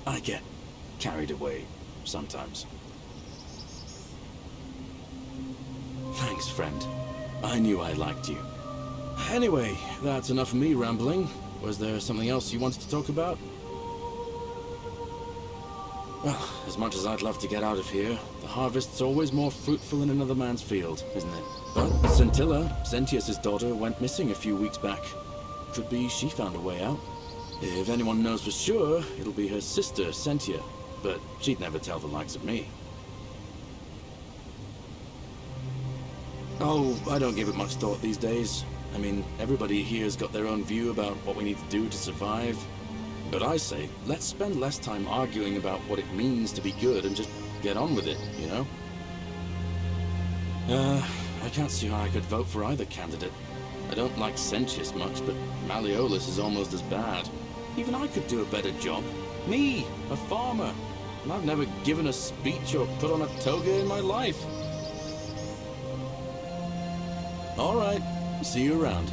I get carried away sometimes. Thanks, friend. I knew I liked you. Anyway, that's enough of me rambling. Was there something else you wanted to talk about? Well, as much as I'd love to get out of here, the harvest's always more fruitful in another man's field, isn't it? But Scintilla, Sentius's daughter, went missing a few weeks back. Could be she found a way out. If anyone knows for sure, it'll be her sister, Sentia. But she'd never tell the likes of me. Oh, I don't give it much thought these days. I mean, everybody here's got their own view about what we need to do to survive. But I say, let's spend less time arguing about what it means to be good and just get on with it, you know? I can't see how I could vote for either candidate. I don't like Sentius much, but Malleolus is almost as bad. Even I could do a better job. Me, a farmer. And I've never given a speech or put on a toga in my life. All right, see you around.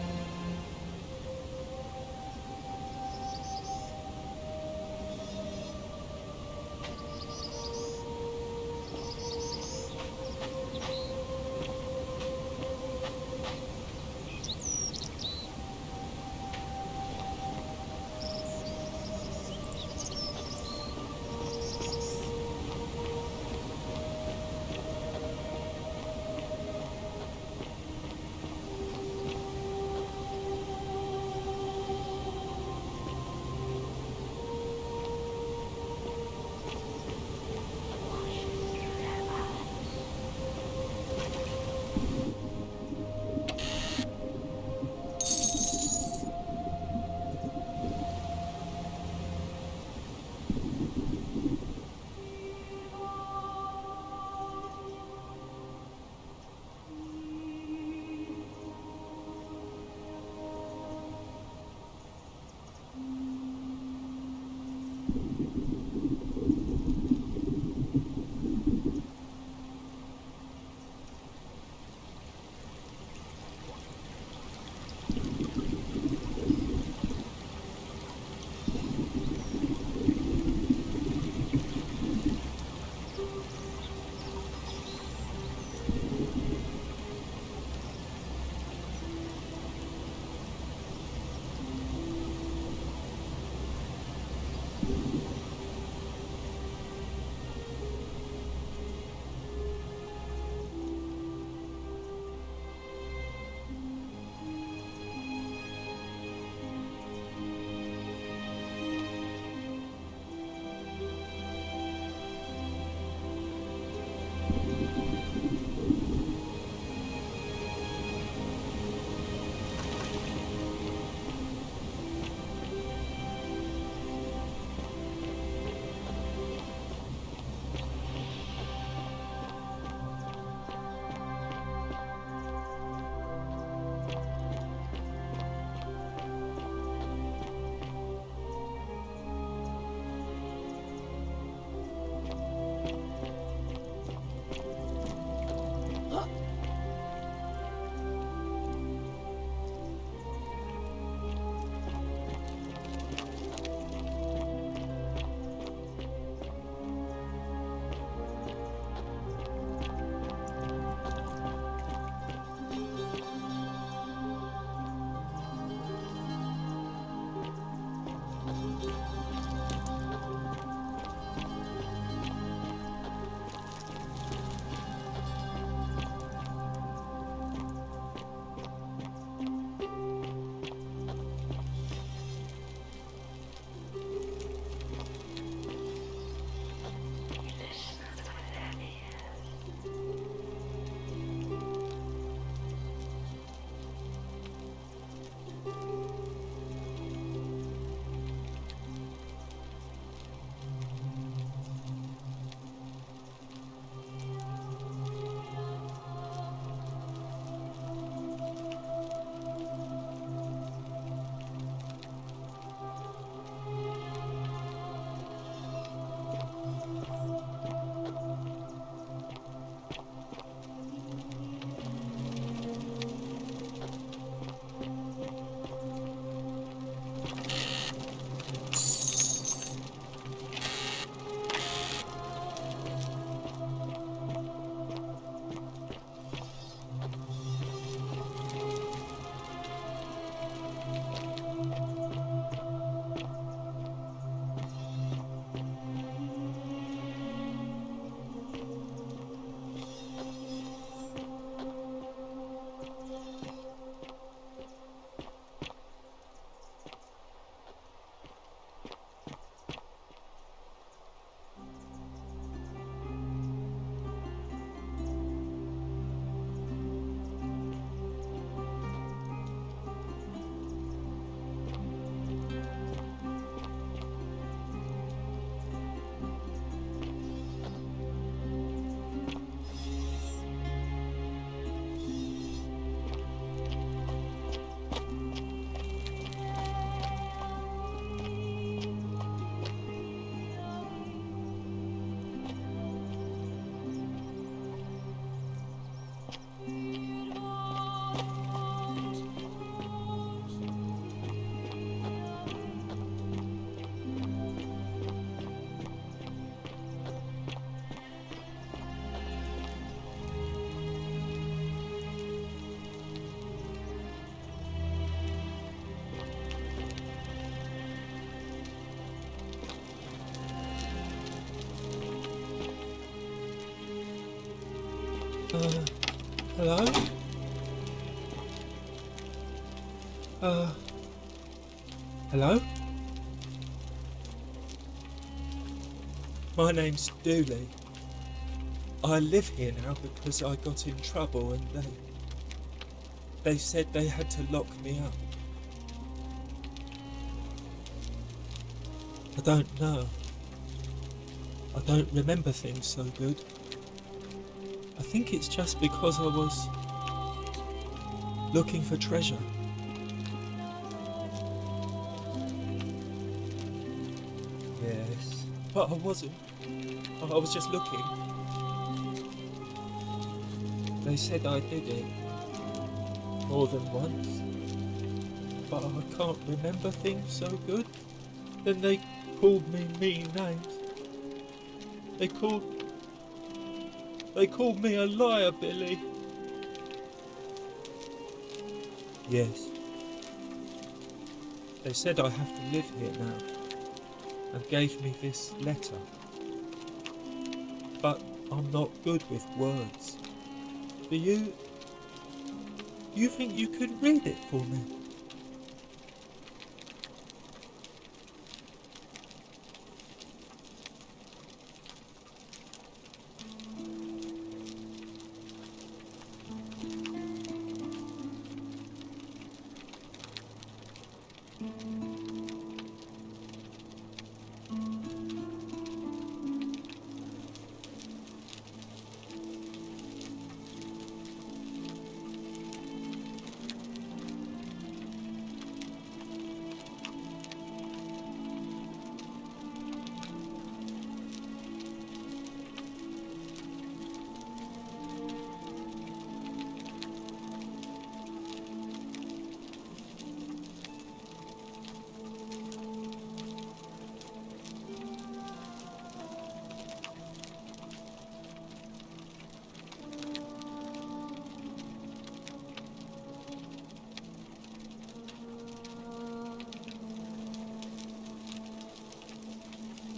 Hello? Hello? My name's Dooley. I live here now because I got in trouble and they said they had to lock me up. I don't know. I don't remember things so good. I think it's just because I was looking for treasure. Yes, but I wasn't. I was just looking. They said I did it more than once, but I can't remember things so good. Then they called me mean names. They called me a liar, Billy. Yes. They said I have to live here now, and gave me this letter. But I'm not good with words. Do you think you could read it for me?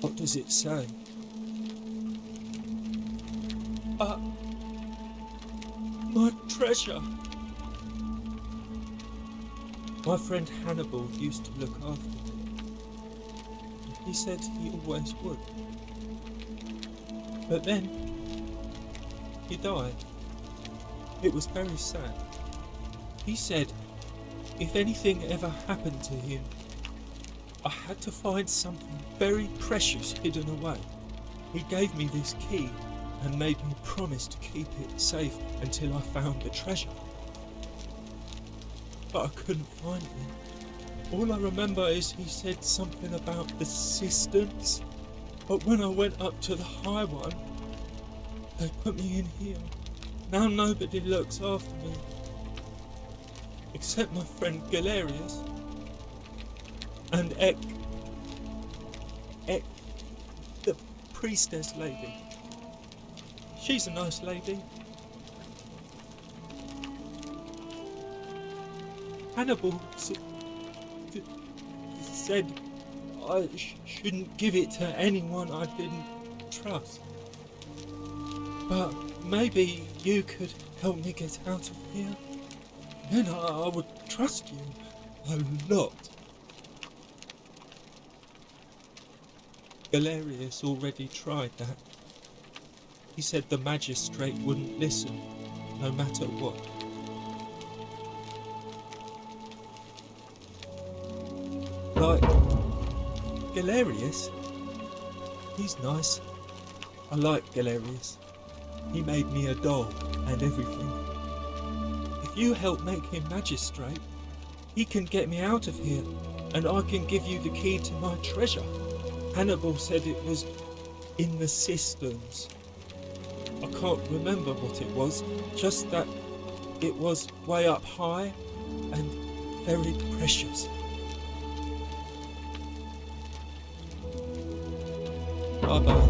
What does it say? My treasure! My friend Hannibal used to look after me. He said he always would. But then, he died. It was very sad. He said if anything ever happened to him, I had to find something very precious hidden away. He gave me this key and made me promise to keep it safe until I found the treasure. But I couldn't find it. All I remember is he said something about the cisterns, but when I went up to the high one, they put me in here. Now nobody looks after me, except my friend Galerius and Ek, the priestess lady. She's a nice lady. Hannibal said I shouldn't give it to anyone I didn't trust. But maybe you could help me get out of here. Then I would trust you a lot. Galerius already tried that. He said the magistrate wouldn't listen, no matter what. Like, Galerius? He's nice. I like Galerius. He made me a doll and everything. If you help make him magistrate, he can get me out of here, and I can give you the key to my treasure. Hannibal said it was in the cisterns. I can't remember what it was, just that it was way up high and very precious. Bye-bye.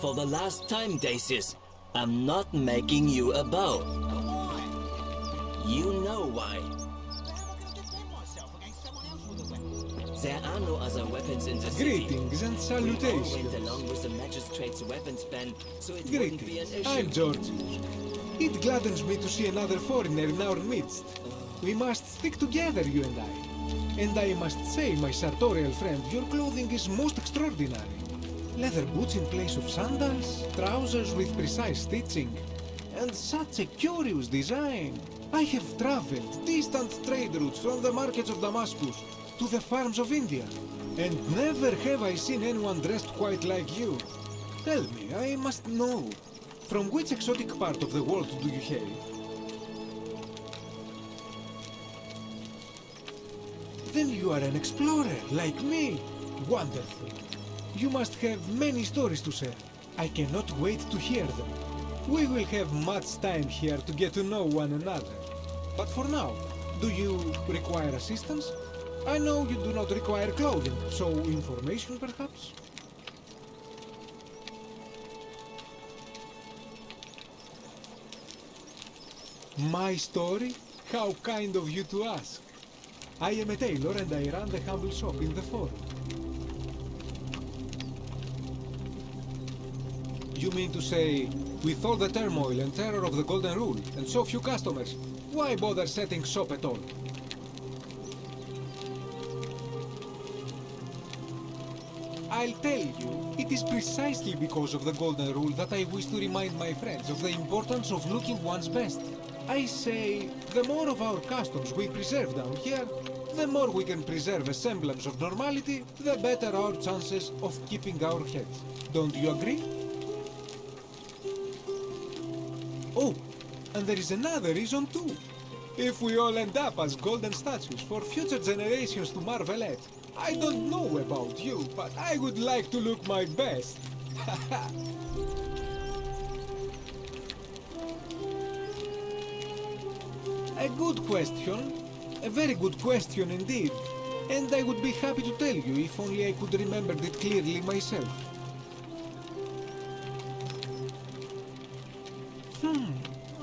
For the last time, Dacius, I'm not making you a bow. You know why. There are no other weapons in the city. Greetings and We all salutations. went along with the magistrate's weapons ban, so it wouldn't be an Greetings. issue. I'm George. It gladdens me to see another foreigner in our midst. We must stick together, you and I. And I must say, my sartorial friend, your clothing is most extraordinary. Leather boots in place of sandals, trousers with precise stitching, and such a curious design. I have traveled distant trade routes from the markets of Damascus to the farms of India, and never have I seen anyone dressed quite like you. Tell me, I must know, from which exotic part of the world do you hail? Then you are an explorer, like me. Wonderful. You must have many stories to share. I cannot wait to hear them. We will have much time here to get to know one another. But for now, do you require assistance? I know you do not require clothing, so information perhaps? My story? How kind of you to ask. I am a tailor and I run the humble shop in the forum. You mean to say, with all the turmoil and terror of the Golden Rule, and so few customers, why bother setting shop at all? I'll tell you, it is precisely because of the golden rule that I wish to remind my friends of the importance of looking one's best. I say, the more of our customs we preserve down here, the more we can preserve a semblance of normality, the better our chances of keeping our heads. Don't you agree? Oh, and there is another reason too. If we all end up as golden statues for future generations to marvel at, I don't know about you, but I would like to look my best. A good question. A very good question indeed. And I would be happy to tell you if only I could remember it clearly myself.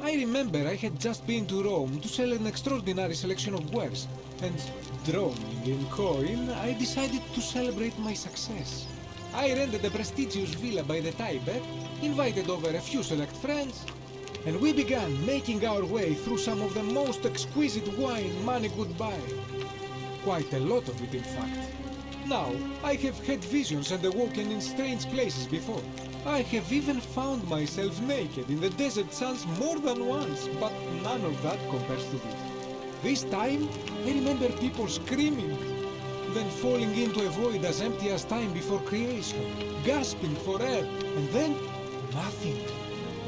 I remember I had just been to Rome to sell an extraordinary selection of wares, and droning in coin, I decided to celebrate my success. I rented a prestigious villa by the Tiber, invited over a few select friends, and we began making our way through some of the most exquisite wine money could buy. Quite a lot of it, in fact. Now, I have had visions and awoken in strange places before. I have even found myself naked in the desert sands more than once, but none of that compares to this. This time, I remember people screaming, then falling into a void as empty as time before creation, gasping for air, and then nothing.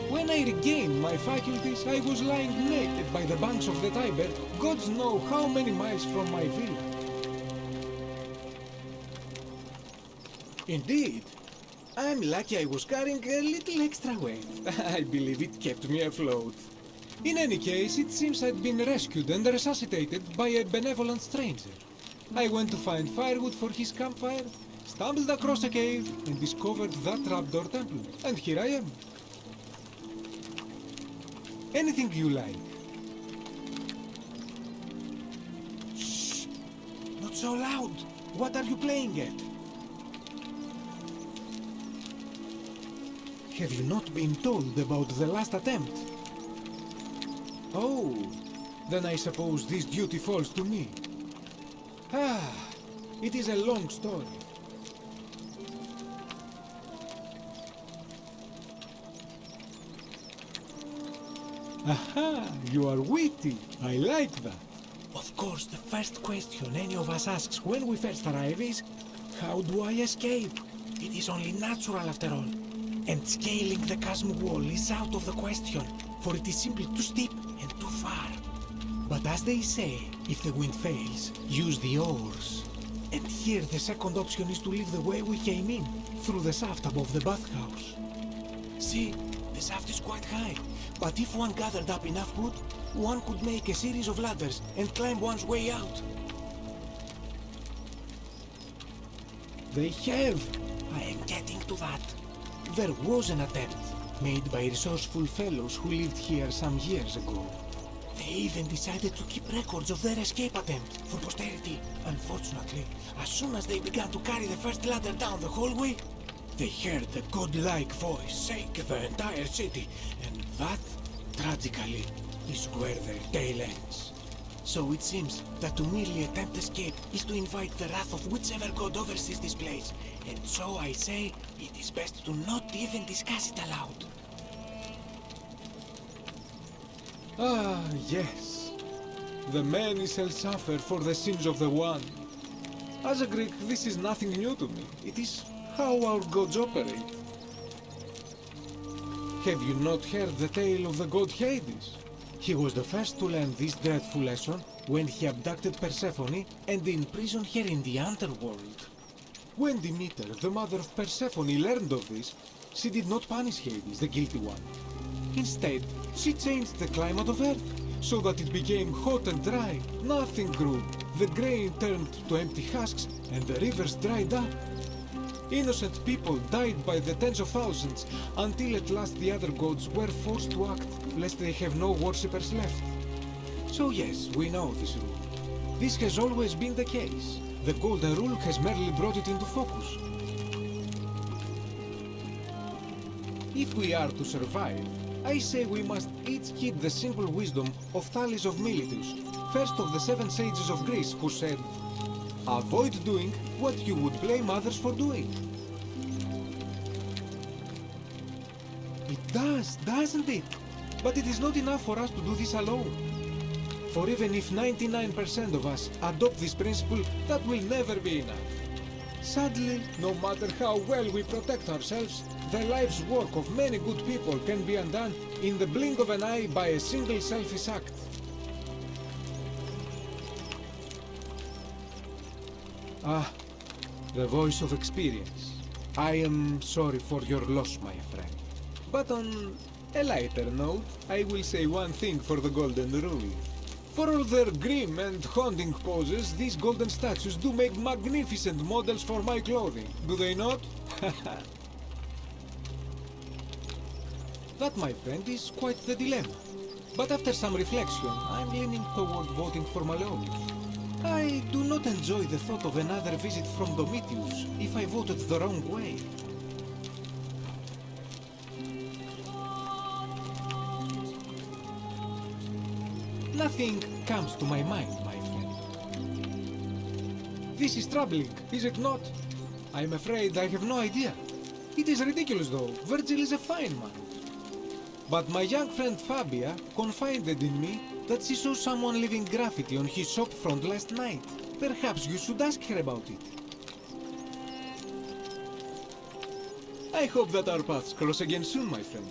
When I regained my faculties, I was lying naked by the banks of the Tiber, gods know how many miles from my villa. Indeed. I'm lucky I was carrying a little extra weight. I believe it kept me afloat. In any case, it seems I'd been rescued and resuscitated by a benevolent stranger. I went to find firewood for his campfire, stumbled across a cave, and discovered that trapdoor temple. And here I am. Anything you like. Shh! Not so loud! What are you playing at? Have you not been told about the last attempt? Oh, then I suppose this duty falls to me. Ah, it is a long story. Aha, you are witty. I like that. Of course, the first question any of us asks when we first arrive is, how do I escape? It is only natural after all. And scaling the chasm wall is out of the question, for it is simply too steep and too far. But as they say, if the wind fails, use the oars. And here the second option is to leave the way we came in, through the shaft above the bathhouse. See, the shaft is quite high, but if one gathered up enough wood, one could make a series of ladders and climb one's way out. They have! I am getting to that. There was an attempt, made by resourceful fellows who lived here some years ago. They even decided to keep records of their escape attempt for posterity. Unfortunately, as soon as they began to carry the first ladder down the hallway, they heard a godlike voice shake the entire city, and that, tragically, is where their tale ends. So it seems that to merely attempt escape is to invite the wrath of whichever god oversees this place. And so I say, it is best to not even discuss it aloud. Ah, yes. The many shall suffer for the sins of the one. As a Greek, this is nothing new to me. It is how our gods operate. Have you not heard the tale of the god Hades? He was the first to learn this dreadful lesson when he abducted Persephone and imprisoned her in the underworld. When Demeter, the mother of Persephone, learned of this, she did not punish Hades, the guilty one. Instead, she changed the climate of Earth, so that it became hot and dry. Nothing grew. The grain turned to empty husks, and the rivers dried up. Innocent people died by the tens of thousands, until at last the other gods were forced to act, lest they have no worshippers left. So yes, we know this rule. This has always been the case. The Golden Rule has merely brought it into focus. If we are to survive, I say we must each heed the simple wisdom of Thales of Miletus, first of the 7 sages of Greece, who said, "Avoid doing what you would blame others for doing." It does, doesn't it? But it is not enough for us to do this alone. For even if 99% of us adopt this principle, that will never be enough. Sadly, no matter how well we protect ourselves, the life's work of many good people can be undone in the blink of an eye by a single selfish act. Ah, the voice of experience. I am sorry for your loss, my friend. But on a lighter note, I will say one thing for the Golden Rule. For all their grim and haunting poses, these golden statues do make magnificent models for my clothing, do they not? That, my friend, is quite the dilemma. But after some reflection, I'm leaning toward voting for Malleolus. I do not enjoy the thought of another visit from Domitius if I voted the wrong way. Nothing comes to my mind, my friend. This is troubling, is it not? I'm afraid I have no idea. It is ridiculous, though. Virgil is a fine man. But my young friend Fabia confided in me that she saw someone leaving graffiti on his shop front last night. Perhaps you should ask her about it. I hope that our paths cross again soon, my friend.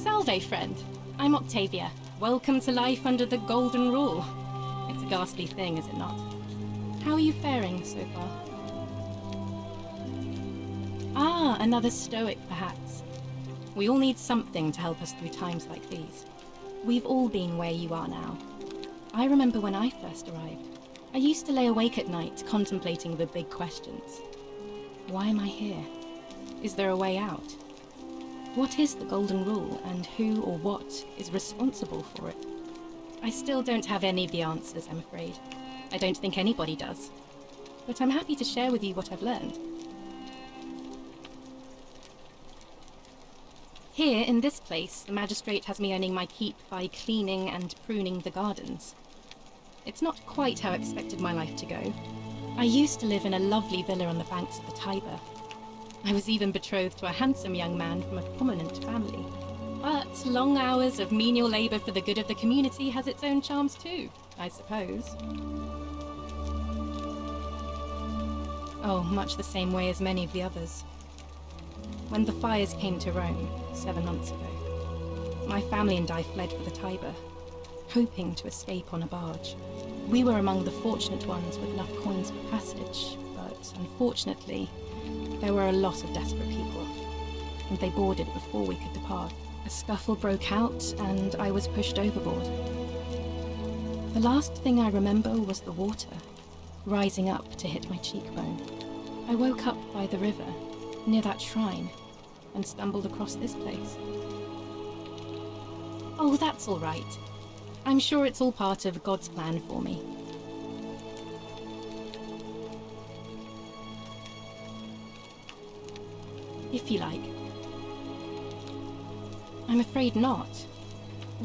Salve, friend. I'm Octavia. Welcome to life under the Golden Rule. It's a ghastly thing, is it not? How are you faring so far? Ah, another stoic, perhaps. We all need something to help us through times like these. We've all been where you are now. I remember when I first arrived. I used to lay awake at night contemplating the big questions. Why am I here? Is there a way out? What is the Golden Rule, and who or what is responsible for it? I still don't have any of the answers, I'm afraid. I don't think anybody does. But I'm happy to share with you what I've learned. Here, in this place, the magistrate has me earning my keep by cleaning and pruning the gardens. It's not quite how I expected my life to go. I used to live in a lovely villa on the banks of the Tiber. I was even betrothed to a handsome young man from a prominent family. But long hours of menial labour for the good of the community has its own charms too, I suppose. Oh, much the same way as many of the others. When the fires came to Rome 7 months ago, my family and I fled for the Tiber, hoping to escape on a barge. We were among the fortunate ones with enough coins for passage, but unfortunately, there were a lot of desperate people, and they boarded before we could depart. A scuffle broke out, and I was pushed overboard. The last thing I remember was the water, rising up to hit my cheekbone. I woke up by the river, near that shrine, and stumbled across this place. Oh, that's all right. I'm sure it's all part of God's plan for me. If you like. I'm afraid not.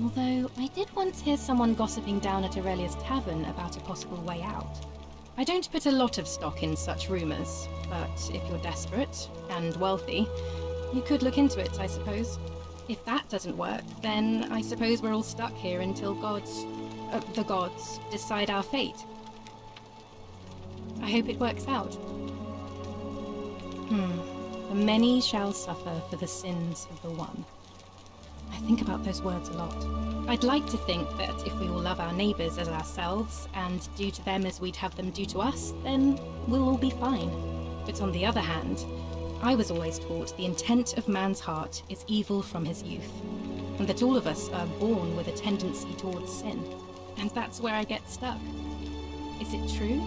Although, I did once hear someone gossiping down at Aurelia's tavern about a possible way out. I don't put a lot of stock in such rumours, but if you're desperate and wealthy, you could look into it, I suppose. If that doesn't work, then I suppose we're all stuck here until the gods decide our fate. I hope it works out. The many shall suffer for the sins of the one. I think about those words a lot. I'd like to think that if we all love our neighbours as ourselves, and do to them as we'd have them do to us, then we'll all be fine. But on the other hand, I was always taught the intent of man's heart is evil from his youth, and that all of us are born with a tendency towards sin. And that's where I get stuck. Is it true?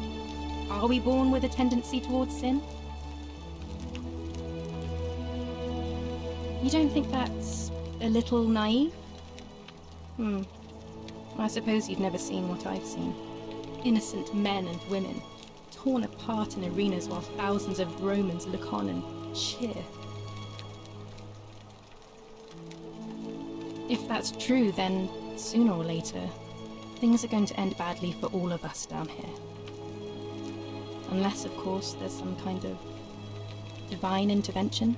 Are we born with a tendency towards sin? You don't think that's a little naive? I suppose you've never seen what I've seen. Innocent men and women, torn apart in arenas while thousands of Romans look on and cheer. If that's true, then sooner or later, things are going to end badly for all of us down here. Unless, of course, there's some kind of divine intervention.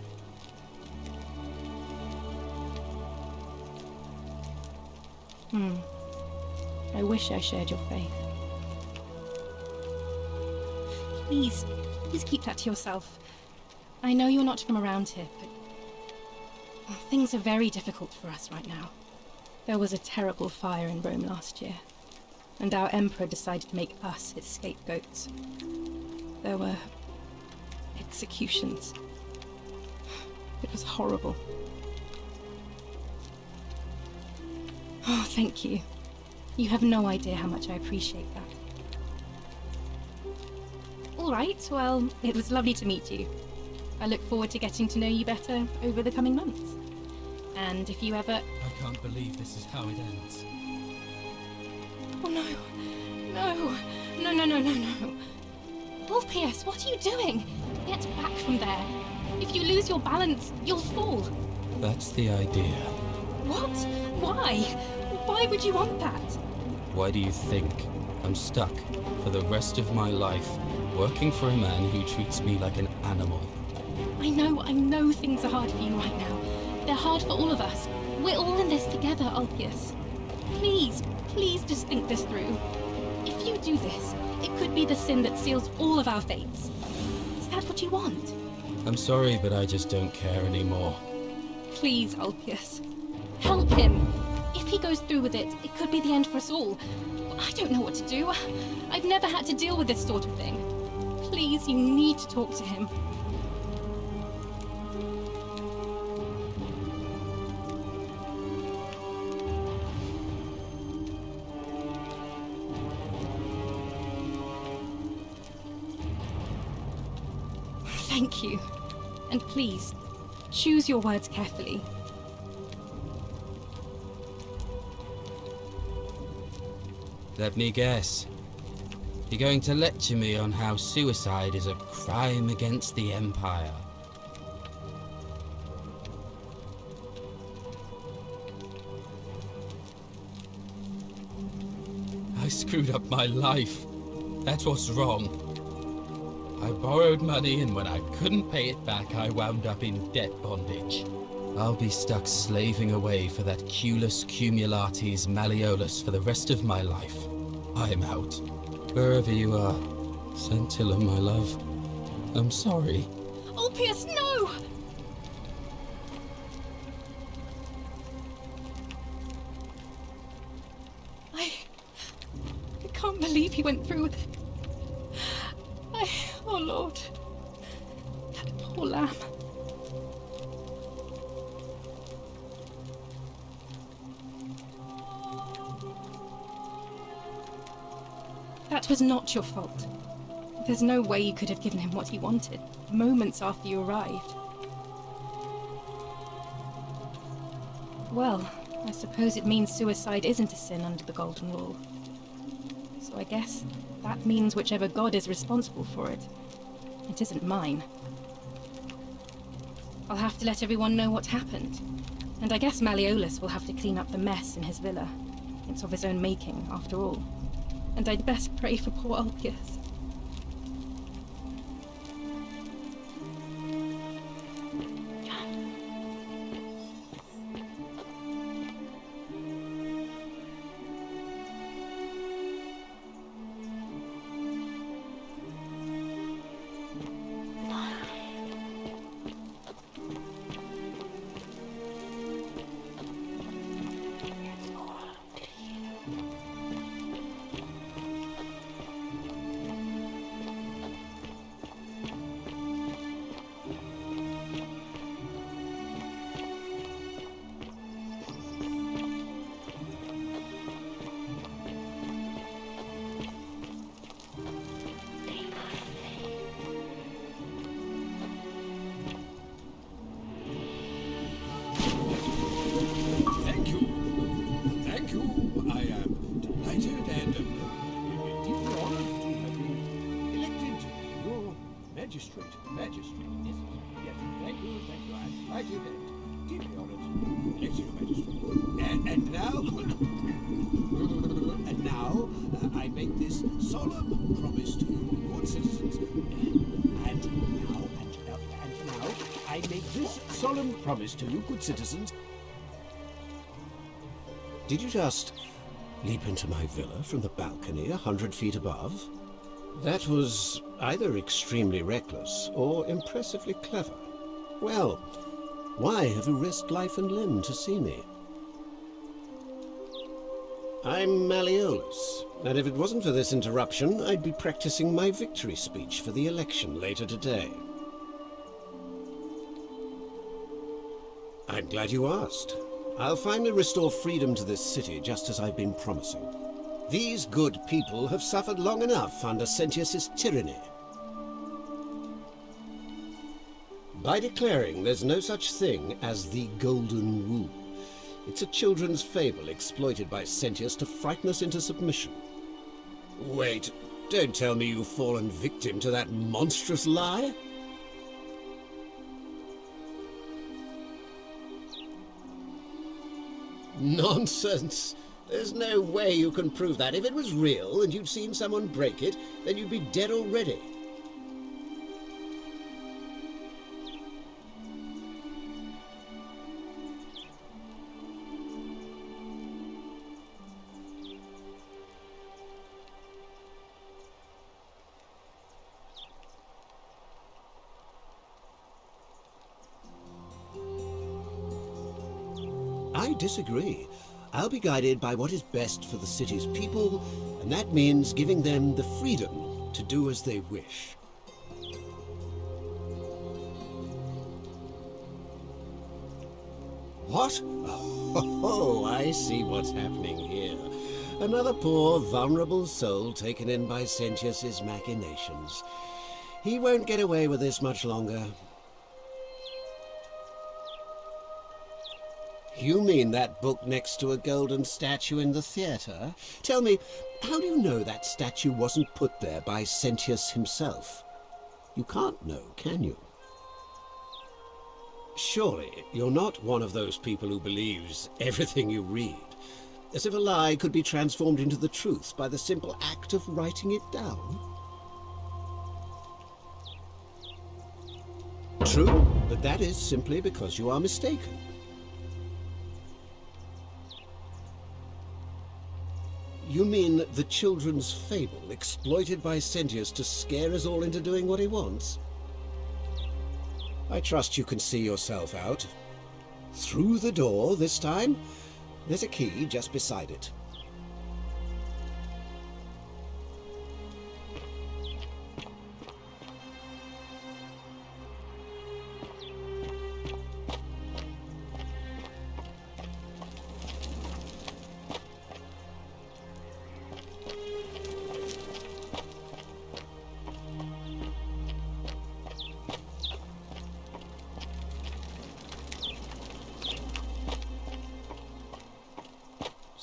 I wish I shared your faith. Please keep that to yourself. I know you're not from around here, but things are very difficult for us right now. There was a terrible fire in Rome last year, and our emperor decided to make us his scapegoats. There were executions. It was horrible. Oh, thank you. You have no idea how much I appreciate that. All right, well, it was lovely to meet you. I look forward to getting to know you better over the coming months. And if you ever... I can't believe this is how it ends. Oh no. No. Ulpius, what are you doing? Get back from there. If you lose your balance, you'll fall. That's the idea. What? Why? Why would you want that? Why do you think I'm stuck for the rest of my life working for a man who treats me like an animal? I know things are hard for you right now. They're hard for all of us. We're all in this together, Ulpius. Please just think this through. If you do this, it could be the sin that seals all of our fates. Is that what you want? I'm sorry, but I just don't care anymore. Please, Ulpius. Help him. If he goes through with it, it could be the end for us all. I don't know what to do. I've never had to deal with this sort of thing. Please, you need to talk to him. Thank you. And please, choose your words carefully. Let me guess. You're going to lecture me on how suicide is a crime against the Empire. I screwed up my life. That's what's wrong. I borrowed money, and when I couldn't pay it back, I wound up in debt bondage. I'll be stuck slaving away for that Culus Cumulatis Malleolus for the rest of my life. I'm out. Wherever you are, Scintilla, my love, I'm sorry. Ulpius, no! I can't believe he went through with it. Oh Lord, that poor lamb. That was not your fault. There's no way you could have given him what he wanted, moments after you arrived. Well, I suppose it means suicide isn't a sin under the Golden Rule. So I guess that means whichever god is responsible for it. It isn't mine. I'll have to let everyone know what happened. And I guess Malleolus will have to clean up the mess in his villa. It's of his own making, after all. And I'd best pray for poor Ulpius. Promise to you, good citizens. Did you just leap into my villa from the balcony 100 feet above? That was either extremely reckless or impressively clever. Well, why have you risked life and limb to see me? I'm Malleolus, and if it wasn't for this interruption, I'd be practicing my victory speech for the election later today. I'm glad you asked. I'll finally restore freedom to this city, just as I've been promising. These good people have suffered long enough under Sentius's tyranny. By declaring there's no such thing as the Golden Rule, it's a children's fable exploited by Sentius to frighten us into submission. Wait, don't tell me you've fallen victim to that monstrous lie? Nonsense! There's no way you can prove that. If it was real and you'd seen someone break it, then you'd be dead already. I disagree. I'll be guided by what is best for the city's people, and that means giving them the freedom to do as they wish. What? Oh, I see what's happening here. Another poor, vulnerable soul taken in by Sentius's machinations. He won't get away with this much longer. You mean that book next to a golden statue in the theatre? Tell me, how do you know that statue wasn't put there by Sentius himself? You can't know, can you? Surely you're not one of those people who believes everything you read, as if a lie could be transformed into the truth by the simple act of writing it down? True, but that is simply because you are mistaken. You mean the children's fable exploited by Sentius to scare us all into doing what he wants? I trust you can see yourself out. Through the door this time. There's a key just beside it.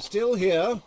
Still here.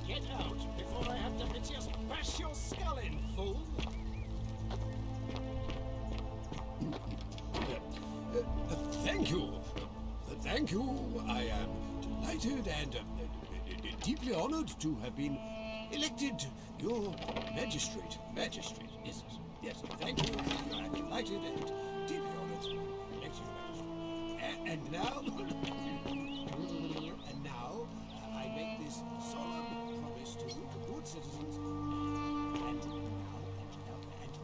Get out before I have to just bash your skull in, fool! Thank you. Thank you. I am delighted and deeply honored to have been elected your magistrate. Magistrate, yes. Yes, thank you. I am delighted and deeply honored to be elected magistrate. And now... and now, I make this solemn promise to you, the good citizens. And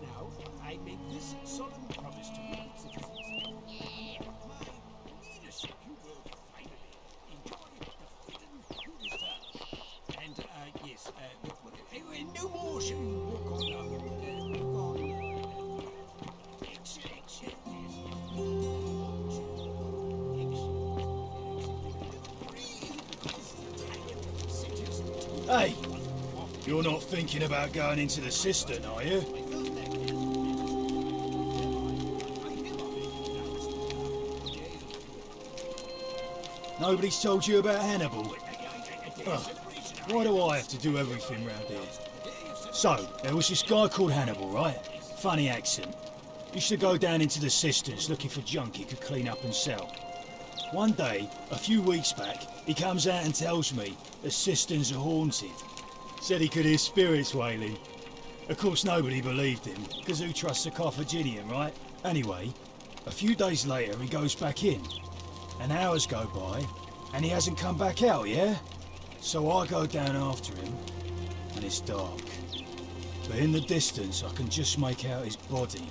now, I make this solemn promise to you, good citizens. Leadership, you will finally enjoy the freedom you deserve. And, yes, no more shall you walk on now. Walk on. Hey, you're not thinking about going into the cistern, are you? Nobody's told you about Hannibal? Ugh, why do I have to do everything round here? So, there was this guy called Hannibal, right? Funny accent. Used to go down into the cisterns looking for junk he could clean up and sell. One day, a few weeks back, he comes out and tells me the cisterns are haunted. Said he could hear spirits wailing. Of course nobody believed him, because who trusts a Carthaginian, right? Anyway, a few days later he goes back in. And hours go by, and he hasn't come back out, yeah? So I go down after him, and it's dark. But in the distance I can just make out his body,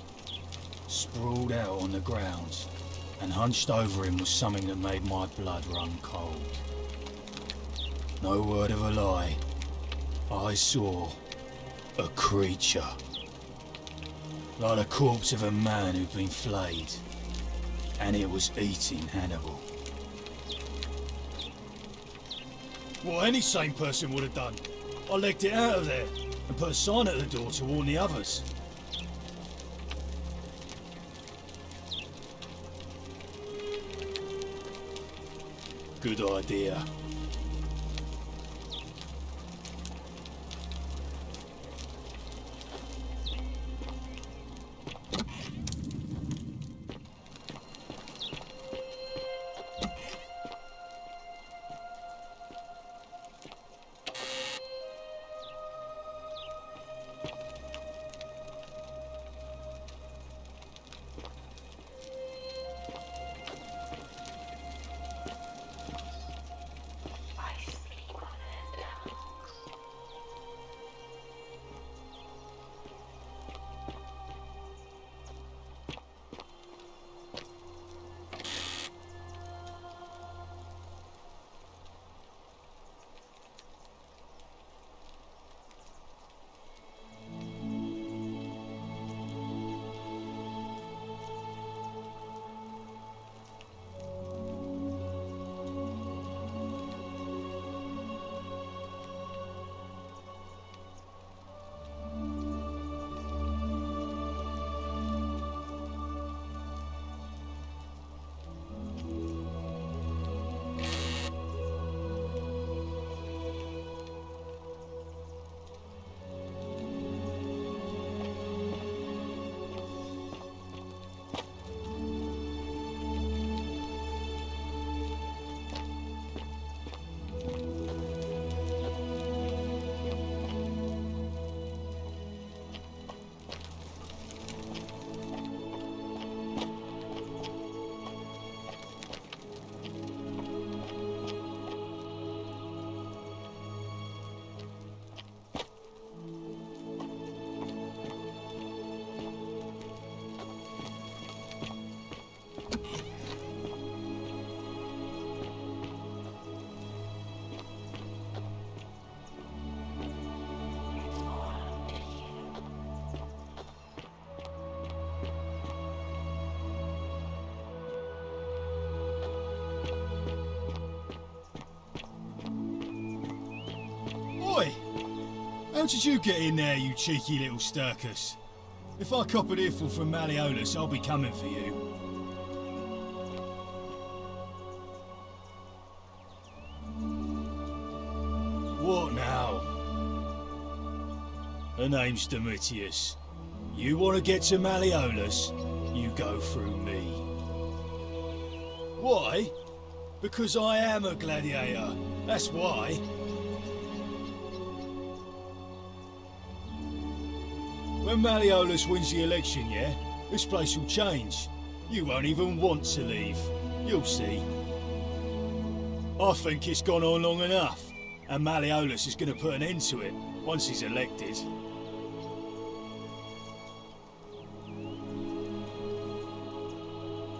sprawled out on the ground, and hunched over him was something that made my blood run cold. No word of a lie, I saw a creature. Like the corpse of a man who'd been flayed, and it was eating Hannibal. What any sane person would have done. I legged it out of there and put a sign at the door to warn the others. Good idea. Oi! How did you get in there, you cheeky little Sturkus? If I cop an earful from Malleolus, I'll be coming for you. What now? Her name's Domitius. You want to get to Malleolus, you go through me. Why? Because I am a gladiator, that's why. When Malleolus wins the election, yeah, this place will change. You won't even want to leave. You'll see. I think it's gone on long enough, and Malleolus is going to put an end to it once he's elected.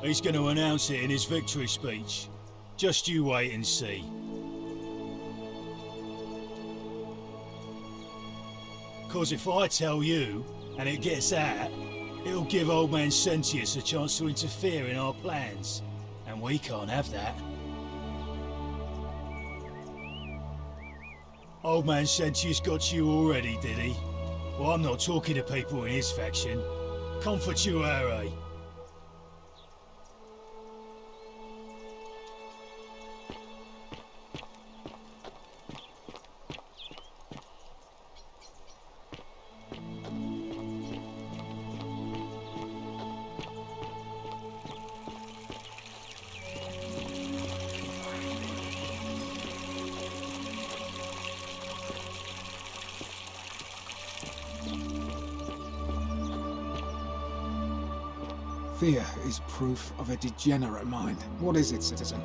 He's going to announce it in his victory speech. Just you wait and see. Because if I tell you, and it gets out, it'll give old man Sentius a chance to interfere in our plans. And we can't have that. Old man Sentius got you already, did he? Well, I'm not talking to people in his faction. Comfort you, eh? Fear is proof of a degenerate mind. What is it, citizen?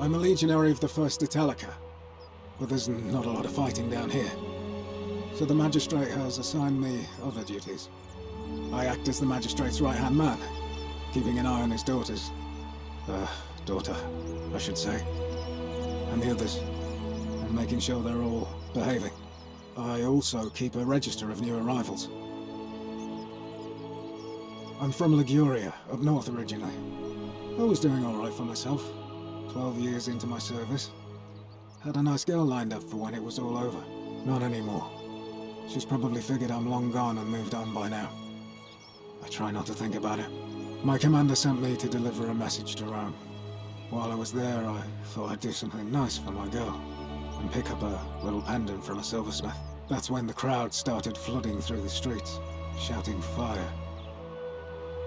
I'm a legionary of the 1st Italica, but there's not a lot of fighting down here. So the magistrate has assigned me other duties. I act as the magistrate's right-hand man, keeping an eye on his daughters. Daughter, I should say. And the others, and making sure they're all behaving. I also keep a register of new arrivals. I'm from Liguria, up north originally. I was doing alright for myself. 12 years into my service. Had a nice girl lined up for when it was all over. Not anymore. She's probably figured I'm long gone and moved on by now. I try not to think about it. My commander sent me to deliver a message to Rome. While I was there, I thought I'd do something nice for my girl. And pick up a little pendant from a silversmith. That's when the crowd started flooding through the streets, shouting fire.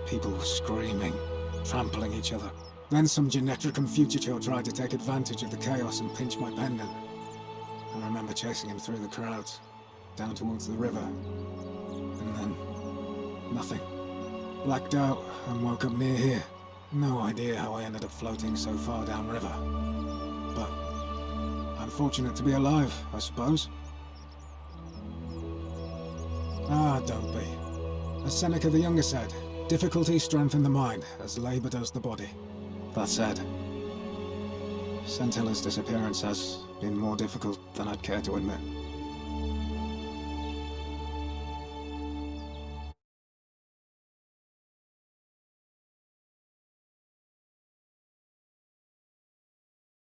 People were screaming, trampling each other. Then some Genetricum Fugitive tried to take advantage of the chaos and pinch my pendant. I remember chasing him through the crowds, down towards the river. And then, nothing. Blacked out and woke up near here. No idea how I ended up floating so far downriver. But I'm fortunate to be alive, I suppose. Ah, don't be. As Seneca the Younger said, difficulty strengthens the mind, as labour does the body. That said, Sentilla's disappearance has been more difficult than I'd care to admit.